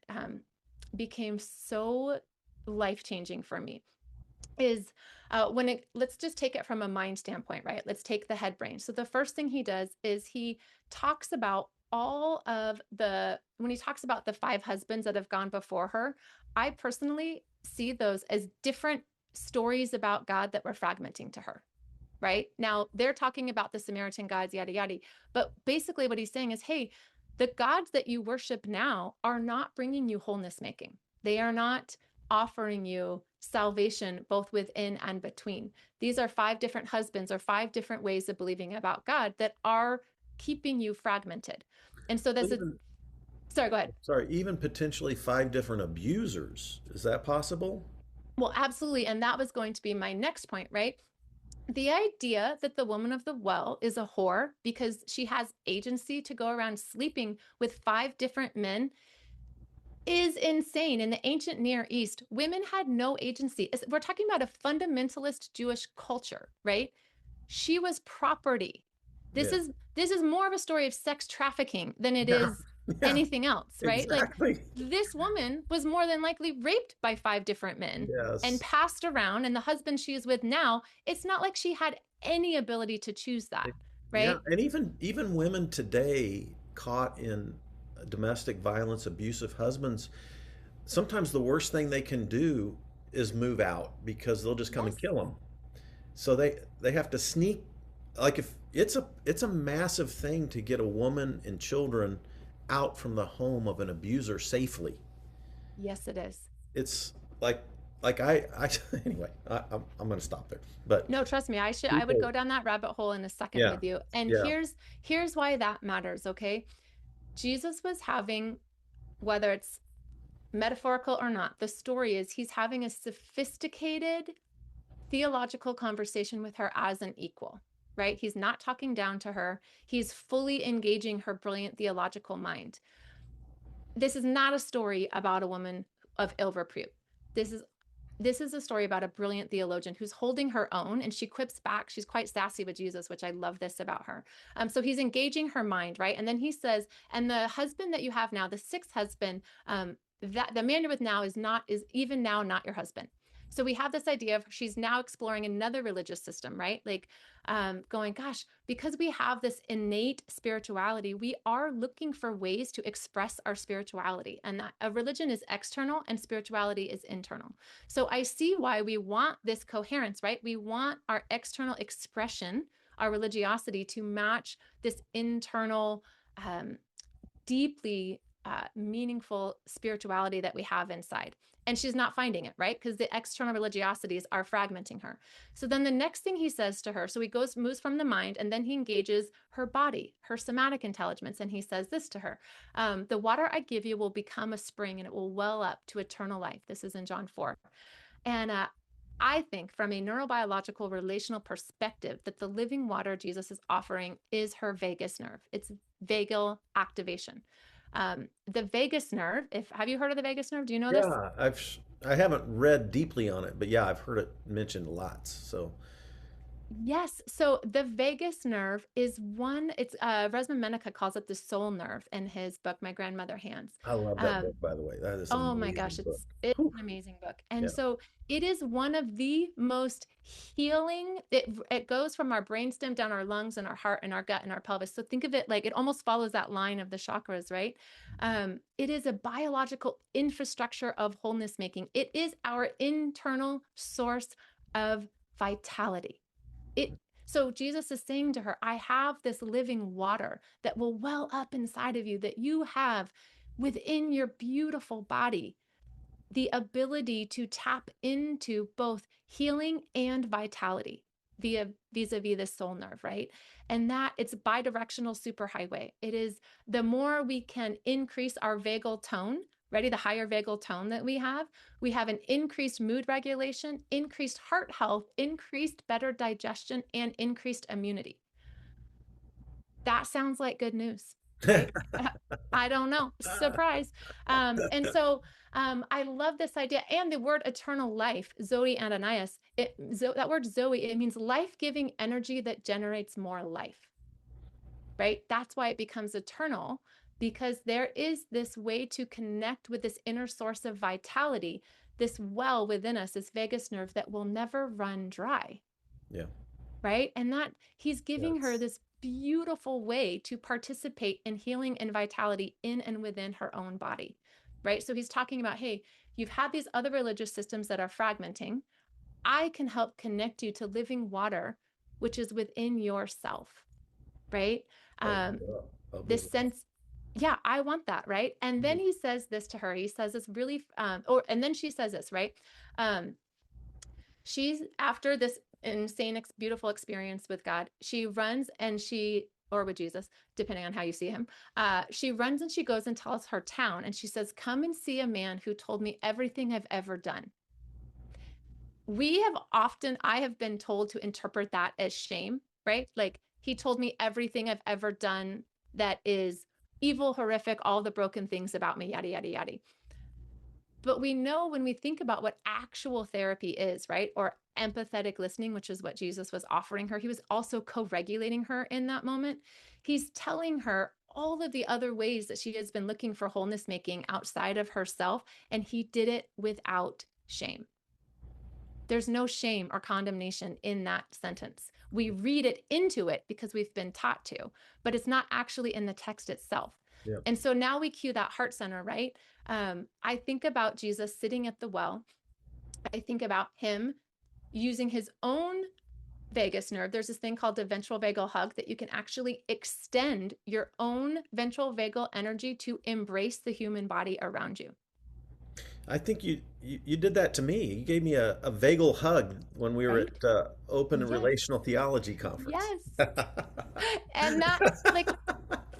became so life-changing for me is let's just take it from a mind standpoint, right? Let's take the head brain. So the first thing he does is he talks about when he talks about the 5 husbands that have gone before her, I personally see those as different stories about God that were fragmenting to her. Right now, they're talking about the Samaritan gods, yada, yada. But basically what he's saying is, hey, the gods that you worship now are not bringing you wholeness making. They are not offering you salvation both within and between. These are 5 different husbands or 5 different ways of believing about God that are keeping you fragmented. And so
But even
Sorry, go ahead.
Sorry, even potentially 5 different abusers. Is that possible?
Well, absolutely. And that was going to be my next point, right? The idea that the woman of the well is a whore because she has agency to go around sleeping with 5 different men is insane. In the ancient Near East, women had no agency. We're talking about a fundamentalist Jewish culture, right? She was property. This
Yeah.
is this is more of a story of sex trafficking than it
Yeah.
is
Yeah.
anything else, right? Like
Exactly.
this woman was more than likely raped by 5 different men and
Yes.
passed around, and the husband she is with now, it's not like she had any ability to choose that,
Yeah,
right?
and even women today caught in domestic violence, abusive husbands, sometimes the worst thing they can do is move out because they'll just come and
Yes.
kill them. So they have to sneak, like, if it's a massive thing to get a woman and children out from the home of an abuser safely.
Yes, it is.
It's like I anyway, I'm going to stop there. But
No, trust me, I would
people,
go down that rabbit hole in a second
yeah,
with you. And
yeah,
here's why that matters, okay? Jesus was having, whether it's metaphorical or not, the story is he's having a sophisticated theological conversation with her as an equal, right? He's not talking down to her. He's fully engaging her brilliant theological mind. This is not a story about a woman of ill repute. This is this is a story about a brilliant theologian who's holding her own, and she quips back. She's quite sassy with Jesus, which I love this about her. So he's engaging her mind, right? And then he says, and the husband that you have now, the sixth husband, that the man you're with now is even now not your husband. So we have this idea of she's now exploring another religious system, right? Like going, gosh, because we have this innate spirituality, we are looking for ways to express our spirituality. And that a religion is external and spirituality is internal. So I see why we want this coherence, right? We want our external expression, our religiosity to match this internal, deeply meaningful spirituality that we have inside. And she's not finding it, right? Because the external religiosities are fragmenting her. So then the next thing he says to her, so he moves from the mind, and then he engages her body, her somatic intelligence. And he says this to her: the water I give you will become a spring and it will well up to eternal life. This is in John 4. And I think from a neurobiological relational perspective that the living water Jesus is offering is her vagus nerve. It's vagal activation. The vagus nerve, if have you heard of the vagus nerve? Do you know this?
yeah. I haven't read deeply on it, but yeah, I've heard it mentioned lots. So
Yes. So the vagus nerve is one, it's Resman Menica calls it the soul nerve in his book, My Grandmother Hands.
I love that book,
Um,
by the way. That is an
Oh my
amazing
gosh,
book.
it's
Whew.
an amazing book. And
Yeah.
so it is one of the most healing. It goes from our brainstem down our lungs and our heart and our gut and our pelvis. So think of it like it almost follows that line of the chakras, right? It is a biological infrastructure of wholeness making. It is our internal source of vitality. It so Jesus is saying to her, I have this living water that will well up inside of you, that you have within your beautiful body the ability to tap into both healing and vitality via vis-a-vis the soul nerve, right? And that it's bidirectional superhighway. It is the more we can increase our vagal tone, ready, the higher vagal tone that we have an increased mood regulation, increased heart health, increased better digestion, and increased immunity. That sounds like good news, right? I don't know. Surprise. And so I love this idea. And the word eternal life, Zoe Ananias, that word Zoe, it means life-giving energy that generates more life, right? That's why it becomes eternal, because there is this way to connect with this inner source of vitality, this well within us, this vagus nerve that will never run dry,
Yeah.
right? And that he's giving her
Yes.
this beautiful way to participate in healing and vitality in and within her own body, right? So he's talking about, hey, you've had these other religious systems that are fragmenting. I can help connect you to living water, which is within yourself, right?
Oh,
Um,
yeah. Oh,
this
beautiful.
sense, yeah, I want that, right? And then
Mhm.
he says this to her. He says this really, and then she says this, right? Um, she's after this insane beautiful experience with God, she runs and she or with Jesus, depending on how you see him. She runs and she goes and tells her town, and she says, "Come and see a man who told me everything I've ever done." I have been told to interpret that as shame, right? Like, he told me everything I've ever done that is evil, horrific, all the broken things about me, yada, yada, yada. But we know when we think about what actual therapy is, right? Or empathetic listening, which is what Jesus was offering her. He was also co-regulating her in that moment. He's telling her all of the other ways that she has been looking for wholeness making outside of herself, and he did it without shame. There's no shame or condemnation in that sentence. We read it into it because we've been taught to, but it's not actually in the text itself.
Yeah.
And so now we cue that heart center, right? I think about Jesus sitting at the well. I think about him using his own vagus nerve. There's this thing called the ventral vagal hug that you can actually extend your own ventral vagal energy to embrace the human body around you.
I think you did that to me. You gave me a vagal hug when we were
Right?
at Open and
Yes.
Relational Theology Conference.
Yes. And that, like,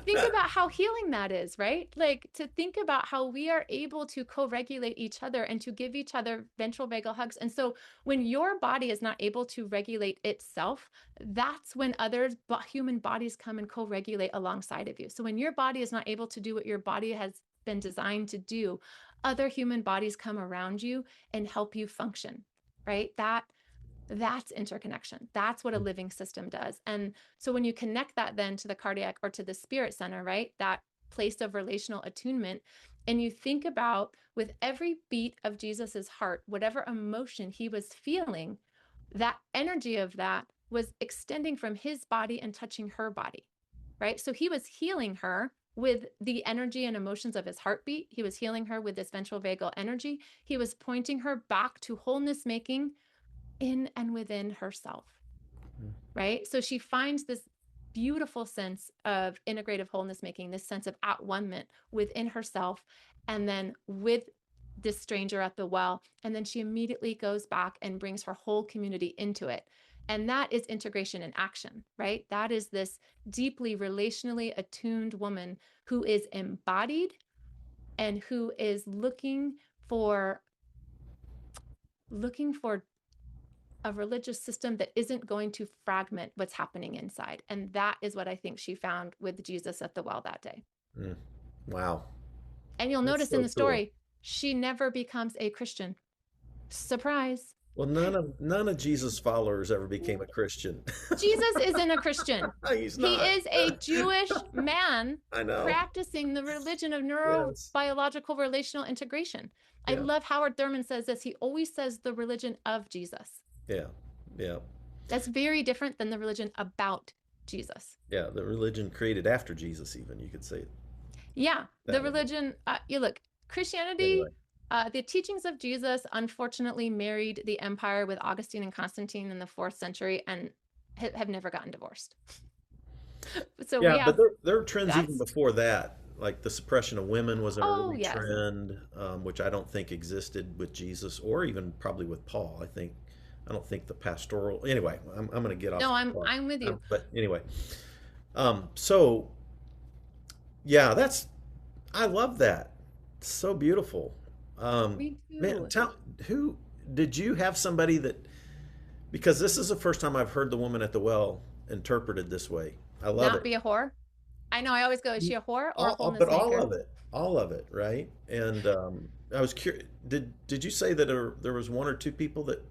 think about how healing that is, right? Like, to think about how we are able to co-regulate each other and to give each other ventral vagal hugs. And so when your body is not able to regulate itself, that's when other human bodies come and co-regulate alongside of you. So when your body is not able to do what your body has been designed to do, other human bodies come around you and help you function, right? That's interconnection. That's what a living system does. And so when you connect that then to the cardiac or to the spirit center, right, that place of relational attunement, and you think about with every beat of Jesus's heart, whatever emotion he was feeling, that energy of that was extending from his body and touching her body, right? So he was healing her with the energy and emotions of his heartbeat. He was healing her with this ventral vagal energy. He was pointing her back to wholeness making in and within herself, right? So she finds this beautiful sense of integrative wholeness making, this sense of at one-ment within herself, and then with this stranger at the well. And then she immediately goes back and brings her whole community into it. And that is integration in action, right? That is this deeply relationally attuned woman who is embodied and who is looking for a religious system that isn't going to fragment what's happening inside. And that is what I think she found with Jesus at the well that day.
Mm. Wow.
And you'll
That's
notice in
so
the
cool.
story, she never becomes a Christian. Surprise.
Well, none of Jesus' followers ever became a Christian.
Jesus isn't a Christian.
He's
He
not.
is a Jewish man
I know.
practicing the religion of
Yes.
neurobiological relational integration. I
Yeah.
love Howard Thurman says this. He always says the religion of Jesus.
Yeah. Yeah.
That's very different than the religion about Jesus.
Yeah. The religion created after Jesus, even you could say it
Yeah, the
that way.
religion, you look,
Anyway.
Christianity, the teachings of Jesus unfortunately married the empire with Augustine and Constantine in the 4th century and have never gotten divorced. So we
Yeah, but
have
there are trends even
that's,
before that. Like the suppression of women was an
oh,
early
yes.
trend, which I don't think existed with Jesus or even probably with Paul. I don't think the pastoral. Anyway, I'm going to get off
No,
the
I'm
point.
I'm with you.
But anyway, so yeah, I love that. It's so beautiful.
Me
Man,
too.
who did you have somebody that because this is the first time I've heard the woman at the well interpreted this way. I love
Not
it.
be a whore. I know I always go, is she a whore or a
But
wholeness maker?
all of it, right? And I was curious. Did you say that there was one or two people that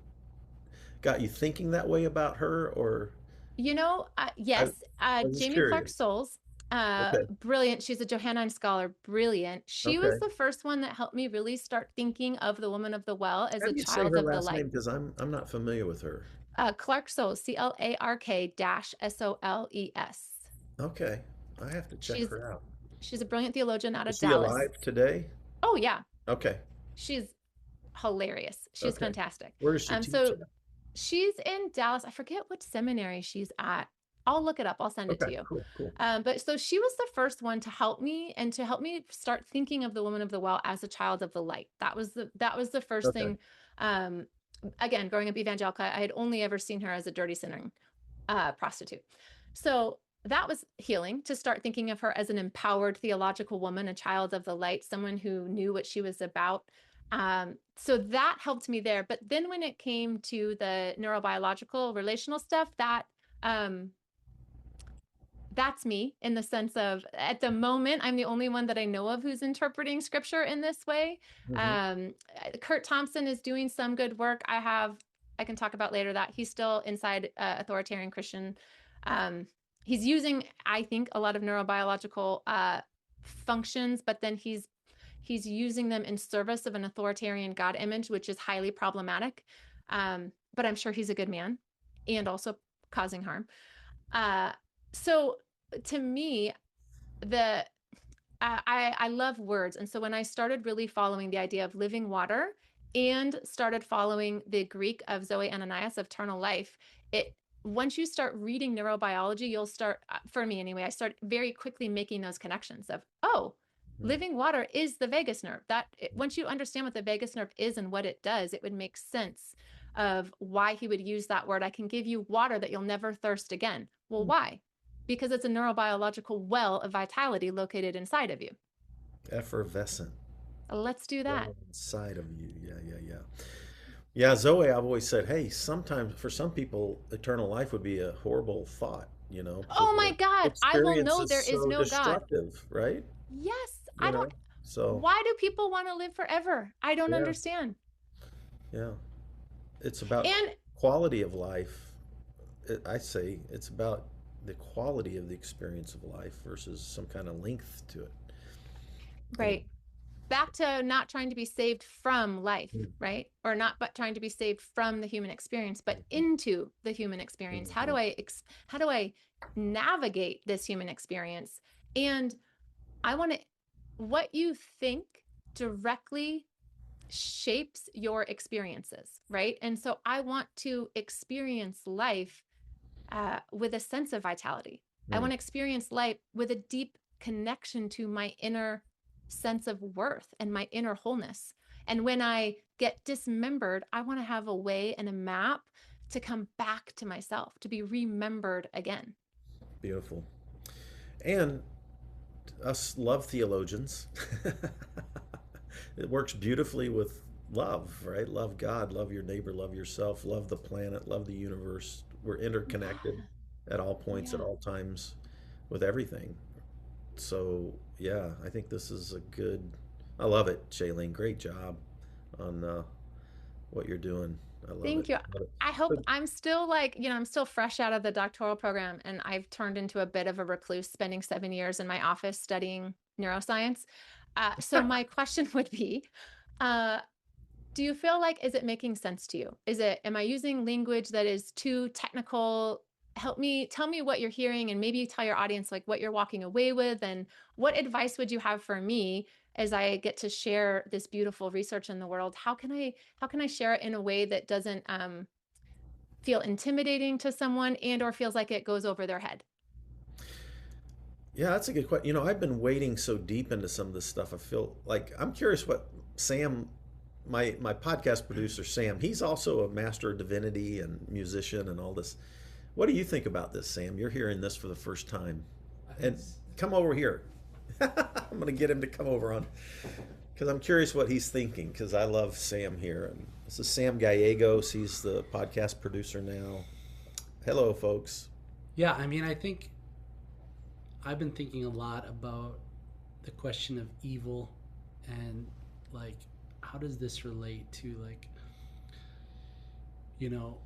got you thinking that way about her, or I,
Yes,
I was just
Jamie Clark
curious.
Souls,
Okay,
brilliant. She's a Johannine scholar, brilliant. She was
okay.
the first one that helped me really start thinking of the woman of the well as
How
a
do you say
child
her
of the
last
light.
name? Because I'm not familiar with her.
Clark Souls, CLARK-SOLES.
Okay, I have to check
She's
her out.
she's a brilliant theologian out of
Is she
Dallas.
alive today?
Oh yeah,
Okay,
she's hilarious. She's
okay.
fantastic.
Where does she teach
So
at?
she's in Dallas. I forget what seminary she's at. I'll look it up. I'll send it
Okay,
to you.
cool, cool.
But so she was the first one to help me and to help me start thinking of the woman of the well as a child of the light. That was the first
Okay,
thing. Um, Again, growing up evangelical, I had only ever seen her as a dirty sinning prostitute. So that was healing, to start thinking of her as an empowered theological woman, a child of the light, someone who knew what she was about. So that helped me there. But then when it came to the neurobiological relational stuff, um, that's me, in the sense of, at the moment, I'm the only one that I know of who's interpreting scripture in this way.
Mm-hmm.
Um, Kurt Thompson is doing some good work. I can talk about later that he's still inside authoritarian Christian. Um, he's using, I think, a lot of neurobiological functions, but then he's using them in service of an authoritarian God image, which is highly problematic. But I'm sure he's a good man, and also causing harm. Uh, so to me, the I love words. And so when I started really following the idea of living water and started following the Greek of Zoe Ananias, of eternal life, it once you start reading neurobiology, you'll start, for me anyway, I start very quickly making those connections of, oh, living water is the vagus nerve. Once you understand what the vagus nerve is and what it does, it would make sense of why he would use that word. I can give you water that you'll never thirst again. Well, why? Because it's a neurobiological well of vitality located inside of you.
Effervescent.
Let's do that.
Well, inside of you. Yeah, yeah, yeah. Yeah, Zoe, I've always said, hey, sometimes for some people, eternal life would be a horrible thought, because
Oh
the
my God, I will
experience
know
is
there is
so
no God.
destructive, right?
Yes, I
You
don't.
know? So,
Why do people want to live forever? I don't
yeah,
understand.
yeah. It's about
And
quality of life. I say it's about the quality of the experience of life versus some kind of length to it. And
right, back to not trying to be saved from life,
Mhm.
right? Or not, but trying to be saved from the human experience, but into the human experience. How do
Mhm.
I navigate this human experience? And I want to, what you think directly shapes your experiences, right? And so I want to experience life with a sense of vitality. I
Mm.
want to experience life with a deep connection to my inner sense of worth and my inner wholeness. And when I get dismembered, I want to have a way and a map to come back to myself, to be remembered again.
Beautiful. And us love theologians. It works beautifully with love, right? Love God, love your neighbor, love yourself, love the planet, love the universe. We're interconnected
Yeah.
at all points, at
Yeah.
all times, with everything. So, yeah, I think this is a good. I love it, Shaleen. Great job on what you're doing. I love it.
Thank you.
Love it.
I hope
So,
I'm still I'm still fresh out of the doctoral program, and I've turned into a bit of a recluse, spending 7 years in my office studying neuroscience. So my question would be, uh, do you feel like, is it making sense to you? Am I using language that is too technical? Tell me what you're hearing, and maybe tell your audience like what you're walking away with, and what advice would you have for me as I get to share this beautiful research in the world? How can I share it in a way that doesn't feel intimidating to someone, and or feels like it goes over their head?
yeah, that's a good question. I've been wading so deep into some of this stuff. I feel like I'm curious what Sam, my podcast producer, Sam, he's also a master of divinity and musician and all this. What do you think about this, Sam? You're hearing this for the first time.
I think
And come over here. I'm going to get him to come over on because I'm curious what he's thinking because I love Sam here. And this is Sam Gallegos. He's the podcast producer now. Hello, folks.
yeah, I mean, I think I've been thinking a lot about the question of evil and like how does this relate to like you know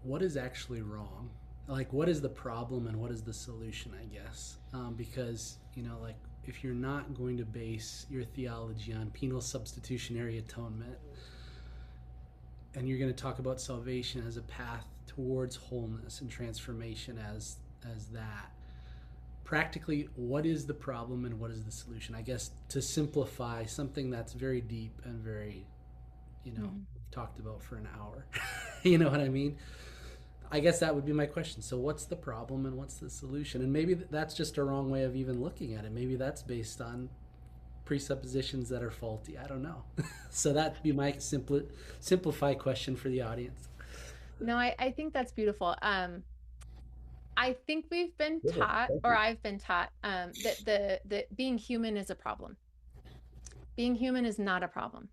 what is actually wrong, like what is the problem and what is the solution, I guess, because like if you're not going to base your theology on penal substitutionary atonement and you're going to talk about salvation as a path towards wholeness and transformation as that, practically what is the problem and what is the solution, I guess, to simplify something that's very deep and very
Mhm.
talked about for an hour. You know what I mean? I guess that would be my question. So what's the problem and what's the solution? And maybe that's just a wrong way of even looking at it. Maybe that's based on presuppositions that are faulty. I don't know. So that'd be my simplify question for the audience.
No, I think that's beautiful. I think we've been
Good one.
taught,
Thank
or
you.
I've been taught, that the being human is a problem. Being human is not a problem.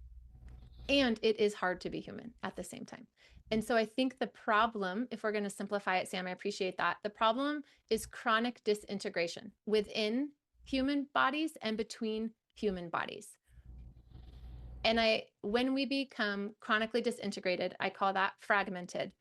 And it is hard to be human at the same time. And so I think the problem, if we're going to simplify it, Sam, I appreciate that. The problem is chronic disintegration within human bodies and between human bodies. And when we become chronically disintegrated, I call that fragmented.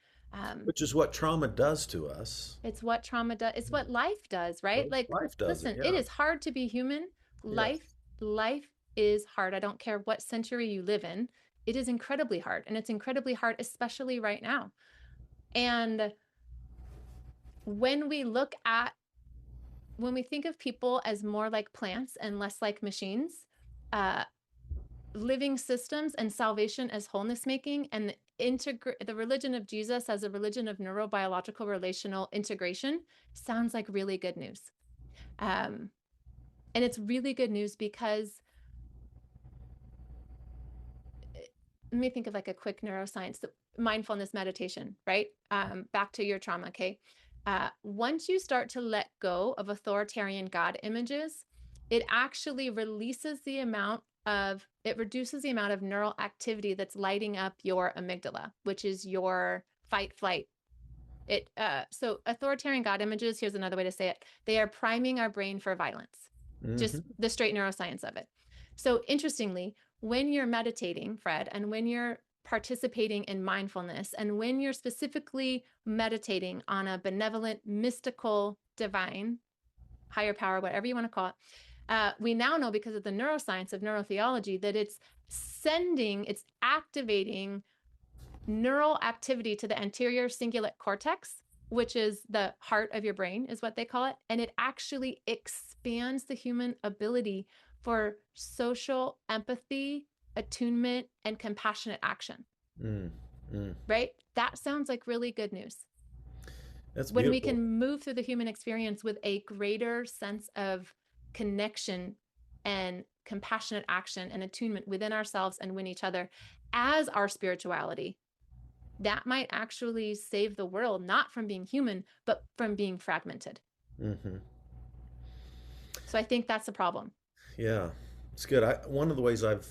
Which is what trauma does to us.
It's what trauma does. It's what life does, right?
Well,
Like,
life does it.
listen, it
Yeah.
is hard to be human.
Yes.
Life is hard. I don't care what century you live in. It is incredibly hard. And it's incredibly hard, especially right now. And when we think of people as more like plants and less like machines, living systems and salvation as wholeness making, and the religion of Jesus as a religion of neurobiological relational integration sounds like really good news. And it's really good news because let me think of like a quick neuroscience, mindfulness meditation, right? Back to your trauma, okay? Once you start to let go of authoritarian God images, it actually reduces the amount of neural activity that's lighting up your amygdala, which is your fight flight. So authoritarian God images, here's another way to say it. They are priming our brain for violence, just the straight neuroscience of it. So interestingly, when you're meditating, Fred, and when you're participating in mindfulness, and when you're specifically meditating on a benevolent, mystical, divine, higher power, whatever you want to call it, we now know because of the neuroscience of neurotheology that it's activating neural activity to the anterior cingulate cortex, which is the heart of your brain, is what they call it. And it actually expands the human ability for social empathy, attunement, and compassionate action. Right? That sounds like really good news.
That's
when
beautiful.
we can move through the human experience with a greater sense of connection and compassionate action and attunement within ourselves and with each other as our spirituality, that might actually save the world, not from being human, but from being fragmented. So I think that's the problem.
Yeah, it's good. One of the ways I've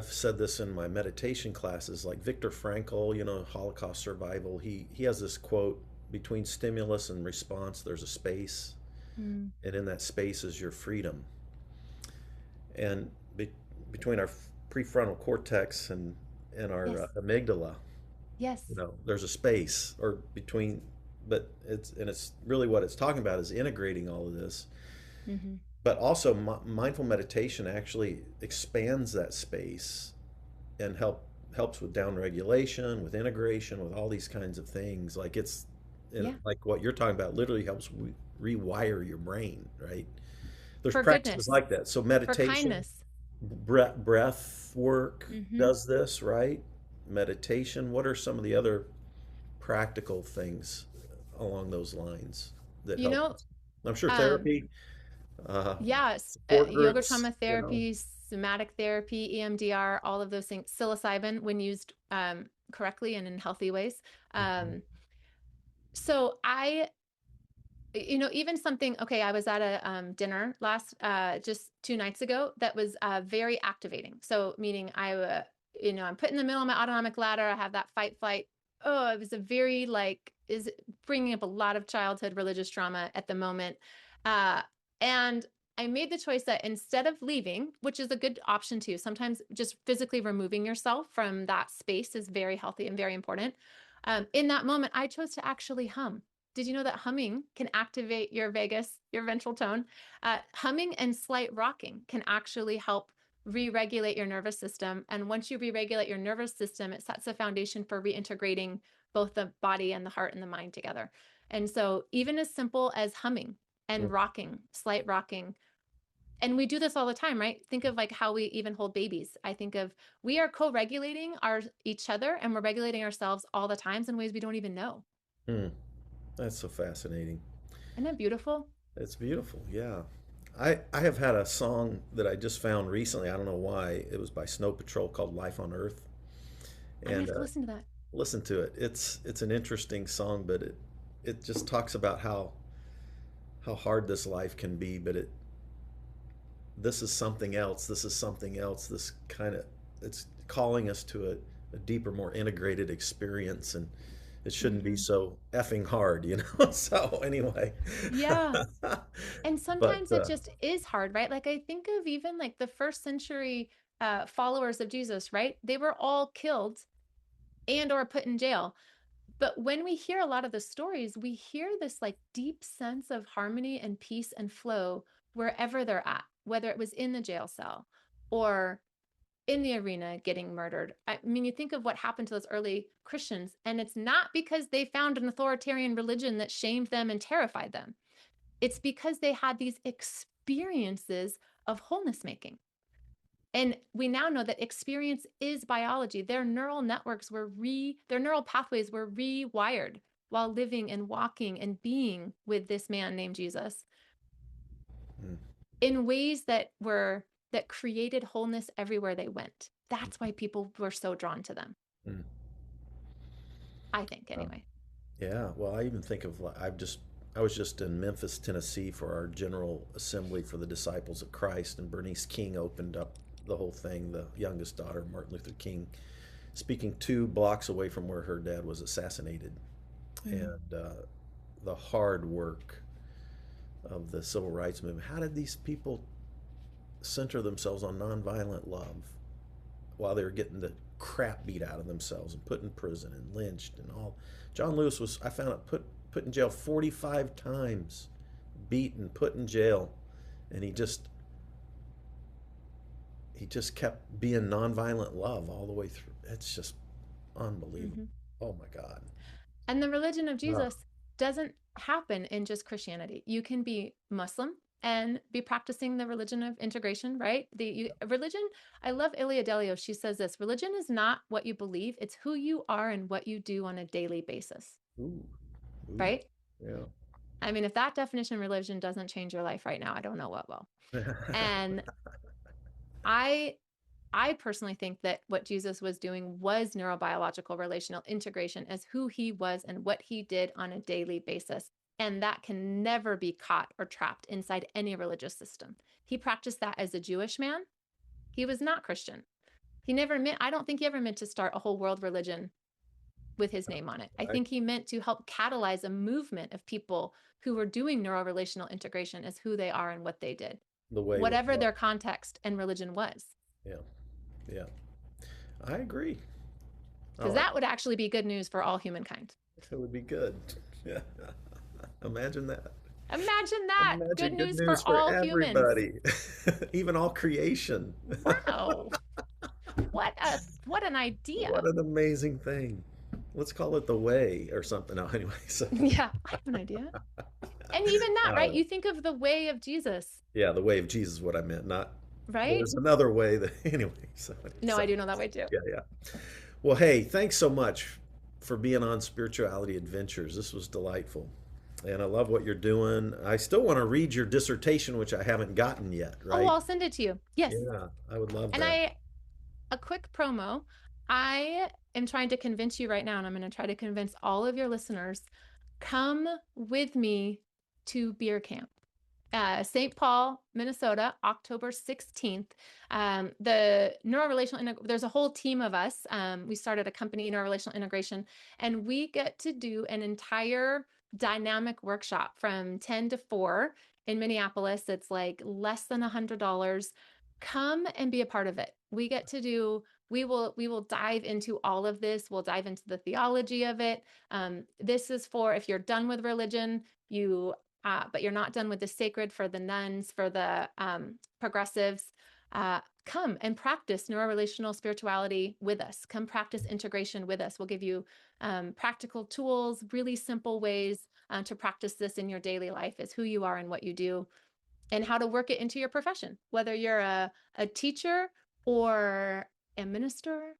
said this in my meditation classes, like Viktor Frankl, Holocaust survival. He has this quote: "Between stimulus and response, there's a space, and in that space is your freedom." And between our prefrontal cortex and our amygdala,
yes,
there's a space, or between, but it's really what it's talking about is integrating all of this. But also, mindful meditation actually expands that space and helps with downregulation, with integration, with all these kinds of things. Like like what you're talking about, literally helps rewire your brain, right? There's
for
practices
goodness,
like that. So
for
meditation,
kindness,
breath work does this, right? Meditation. What are some of the other practical things along those lines that help? I'm sure therapy.
Yes,
Support
yoga,
groups,
trauma therapy, somatic therapy, EMDR, all of those things, psilocybin when used correctly and in healthy ways. So even something, okay, I was at a dinner just 2 nights ago that was very activating. So meaning I'm put in the middle of my autonomic ladder. I have that fight flight. Oh, it was a very is bringing up a lot of childhood religious trauma at the moment. And I made the choice that instead of leaving, which is a good option too, sometimes just physically removing yourself from that space is very healthy and very important. In that moment, I chose to actually hum. Did you know that humming can activate your vagus, your ventral tone? Humming and slight rocking can actually help re-regulate your nervous system. And once you re-regulate your nervous system, it sets a foundation for reintegrating both the body and the heart and the mind together. And so even as simple as humming and rocking, slight rocking. And we do this all the time, right? Think of how we even hold babies. I think of we are co-regulating each other, and we're regulating ourselves all the times in ways we don't even know.
That's so fascinating.
Isn't that beautiful?
It's beautiful, yeah. I have had a song that I just found recently. I don't know why. It was by Snow Patrol called "Life on Earth,"
I'm gonna
and
have to listen to that.
listen to it. It's an interesting song, but it just talks about how hard this life can be, but this is something else. This is something else. This kind of it's calling us to a deeper, more integrated experience, and it shouldn't be
Hmm.
so effing hard, you know. So anyway,
Yeah. And
but
sometimes it just is hard, right? Like I think of even like the first century followers of Jesus, right? They were all killed and or put in jail. But when we hear a lot of the stories, we hear this like deep sense of harmony and peace and flow wherever they're at, whether it was in the jail cell or in the arena getting murdered. I mean, you think of what happened to those early Christians, and it's not because they found an authoritarian religion that shamed them and terrified them. It's because they had these experiences of wholeness making. And we now know that experience is biology. Their neural networks their neural pathways were rewired while living and walking and being with this man named Jesus
mm,
in ways that created wholeness everywhere they went. That's why people were so drawn to them,
mm.
I think,
Um,
anyway.
yeah. Well, I even think of I was just in Memphis, Tennessee for our General Assembly for the Disciples of Christ, and Bernice King opened up the whole thing. The youngest daughter, Martin Luther King, speaking 2 blocks away from where her dad was assassinated,
Mm.
and the hard work of the civil rights movement. How did these people center themselves on nonviolent love while they were getting the crap beat out of themselves and put in prison and lynched and all? John Lewis was, I found out, put in jail 45 times, beaten, put in jail, and he just kept being nonviolent love all the way through. It's just unbelievable.
Mhm.
Oh my God.
And the religion of
Ah,
Jesus doesn't happen in just Christianity. You can be Muslim and be practicing the religion of integration, right? Religion, I love Ilia Delio. She says this: religion is not what you believe, it's who you are and what you do on a daily basis,
ooh, ooh,
right?
yeah.
I mean, if that definition of religion doesn't change your life right now, I don't know what will. And I I personally think that what Jesus was doing was neurobiological relational integration as who he was and what he did on a daily basis. And that can never be caught or trapped inside any religious system. He practiced that as a Jewish man. He was not Christian. I don't think he ever meant to start a whole world religion with his name on it. I
I,
think he meant to help catalyze a movement of people who were doing neuro-relational integration as who they are and what they did,
the way with
whatever
love.
their context and religion was.
Yeah, yeah. I agree. I
Because
like
that would actually be good news for all humankind.
it. It would be good. Yeah. Imagine that.
Imagine that. Good
Imagine good
news
news
for
for
all humans.
everybody, even all creation.
Wow. What an
What
idea.
an amazing thing. Let's call it the way or something. No, anyway, so
Yeah, I have an idea. And even that, right?
uh,
You think of the way of Jesus,
yeah, the way of Jesus is what I meant. Not
right?
there's another way that anyway.
No, I do know that way too.
Yeah, yeah. Well, hey, thanks so much for being on Spirituality Adventures. This was delightful. And I love what you're doing. I still want to read your dissertation, which I haven't gotten yet,
Oh,
right?
I'll send it to you. Yes.
Yeah, I would love
And
that.
a quick promo. I am trying to convince you right now, and I'm going to try to convince all of your listeners, come with me to beer camp. St. Paul, Minnesota, October 16th. The there's a whole team of us. We started a company, Neuro-Relational Integration, and we get to do an entire dynamic workshop from 10 to 4 in Minneapolis. It's like less than $100. Come and be a part of it. We will dive into all of this. We'll dive into the theology of it. This is for if you're done with religion, but you're not done with the sacred, for the nuns, for the progressives. Come and practice neuro-relational spirituality with us. Come practice integration with us. We'll give you practical tools, really simple ways to practice this in your daily life as who you are and what you do, and how to work it into your profession, whether you're a teacher or a minister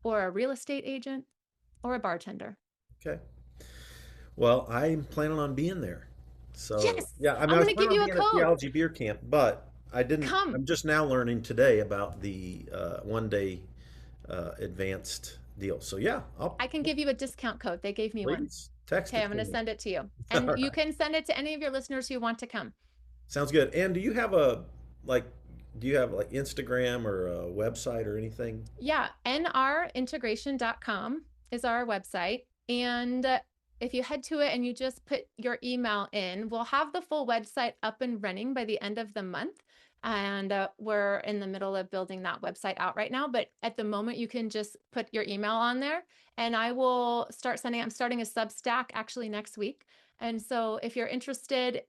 or a real estate agent or a bartender.
Okay. Well, I'm planning on being there. So,
Yes,
yeah, I mean,
I'm
I was
going to
planning
give
on
you a
being at
code.
Theology Beer Camp, but I didn't,
Come.
I'm just now learning today about the 1 day advanced deal. So, yeah, I'll
I can give you a discount code. They gave me one.
please Text
Okay,
it
I'm going to
me.
send it to you. And
All
you
right.
can send it to any of your listeners who want to come.
Sounds good. And do you have like Instagram or a website or anything?
Yeah, nrintegration.com is our website. And if you head to it and you just put your email in, we'll have the full website up and running by the end of the month. And we're in the middle of building that website out right now. But at the moment, you can just put your email on there and I will start I'm starting a Substack actually next week. And so if you're interested,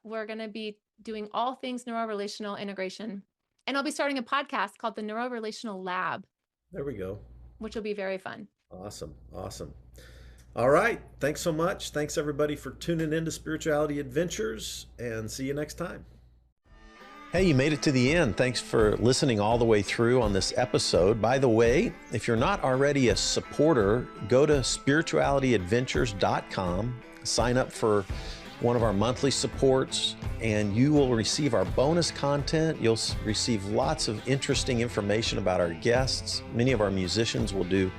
we're going to be doing all things neuro-relational integration. And I'll be starting a podcast called the Neuro-Relational Lab,
There we go.
which will be very fun.
Awesome. Awesome. All right. Thanks so much. Thanks everybody for tuning into Spirituality Adventures, and see you next time. Hey, you made it to the end. Thanks for listening all the way through on this episode. By the way, if you're not already a supporter, go to spiritualityadventures.com, sign up for one of our monthly supports, and you will receive our bonus content. You'll receive lots of interesting information about our guests. Many of our musicians will do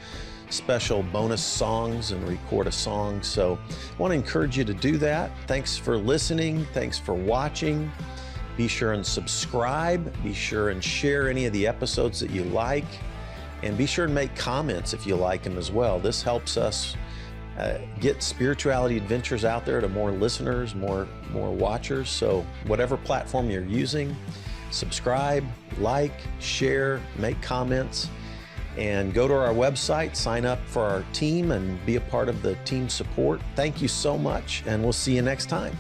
special bonus songs and record a song. So I want to encourage you to do that. Thanks for listening. Thanks for watching. Be sure and subscribe. Be sure and share any of the episodes that you like. And be sure and make comments if you like them as well. This helps us get Spirituality Adventures out there to more listeners, more watchers. So whatever platform you're using, subscribe, like, share, make comments, and go to our website, sign up for our team, and be a part of the team support. Thank you so much, and we'll see you next time.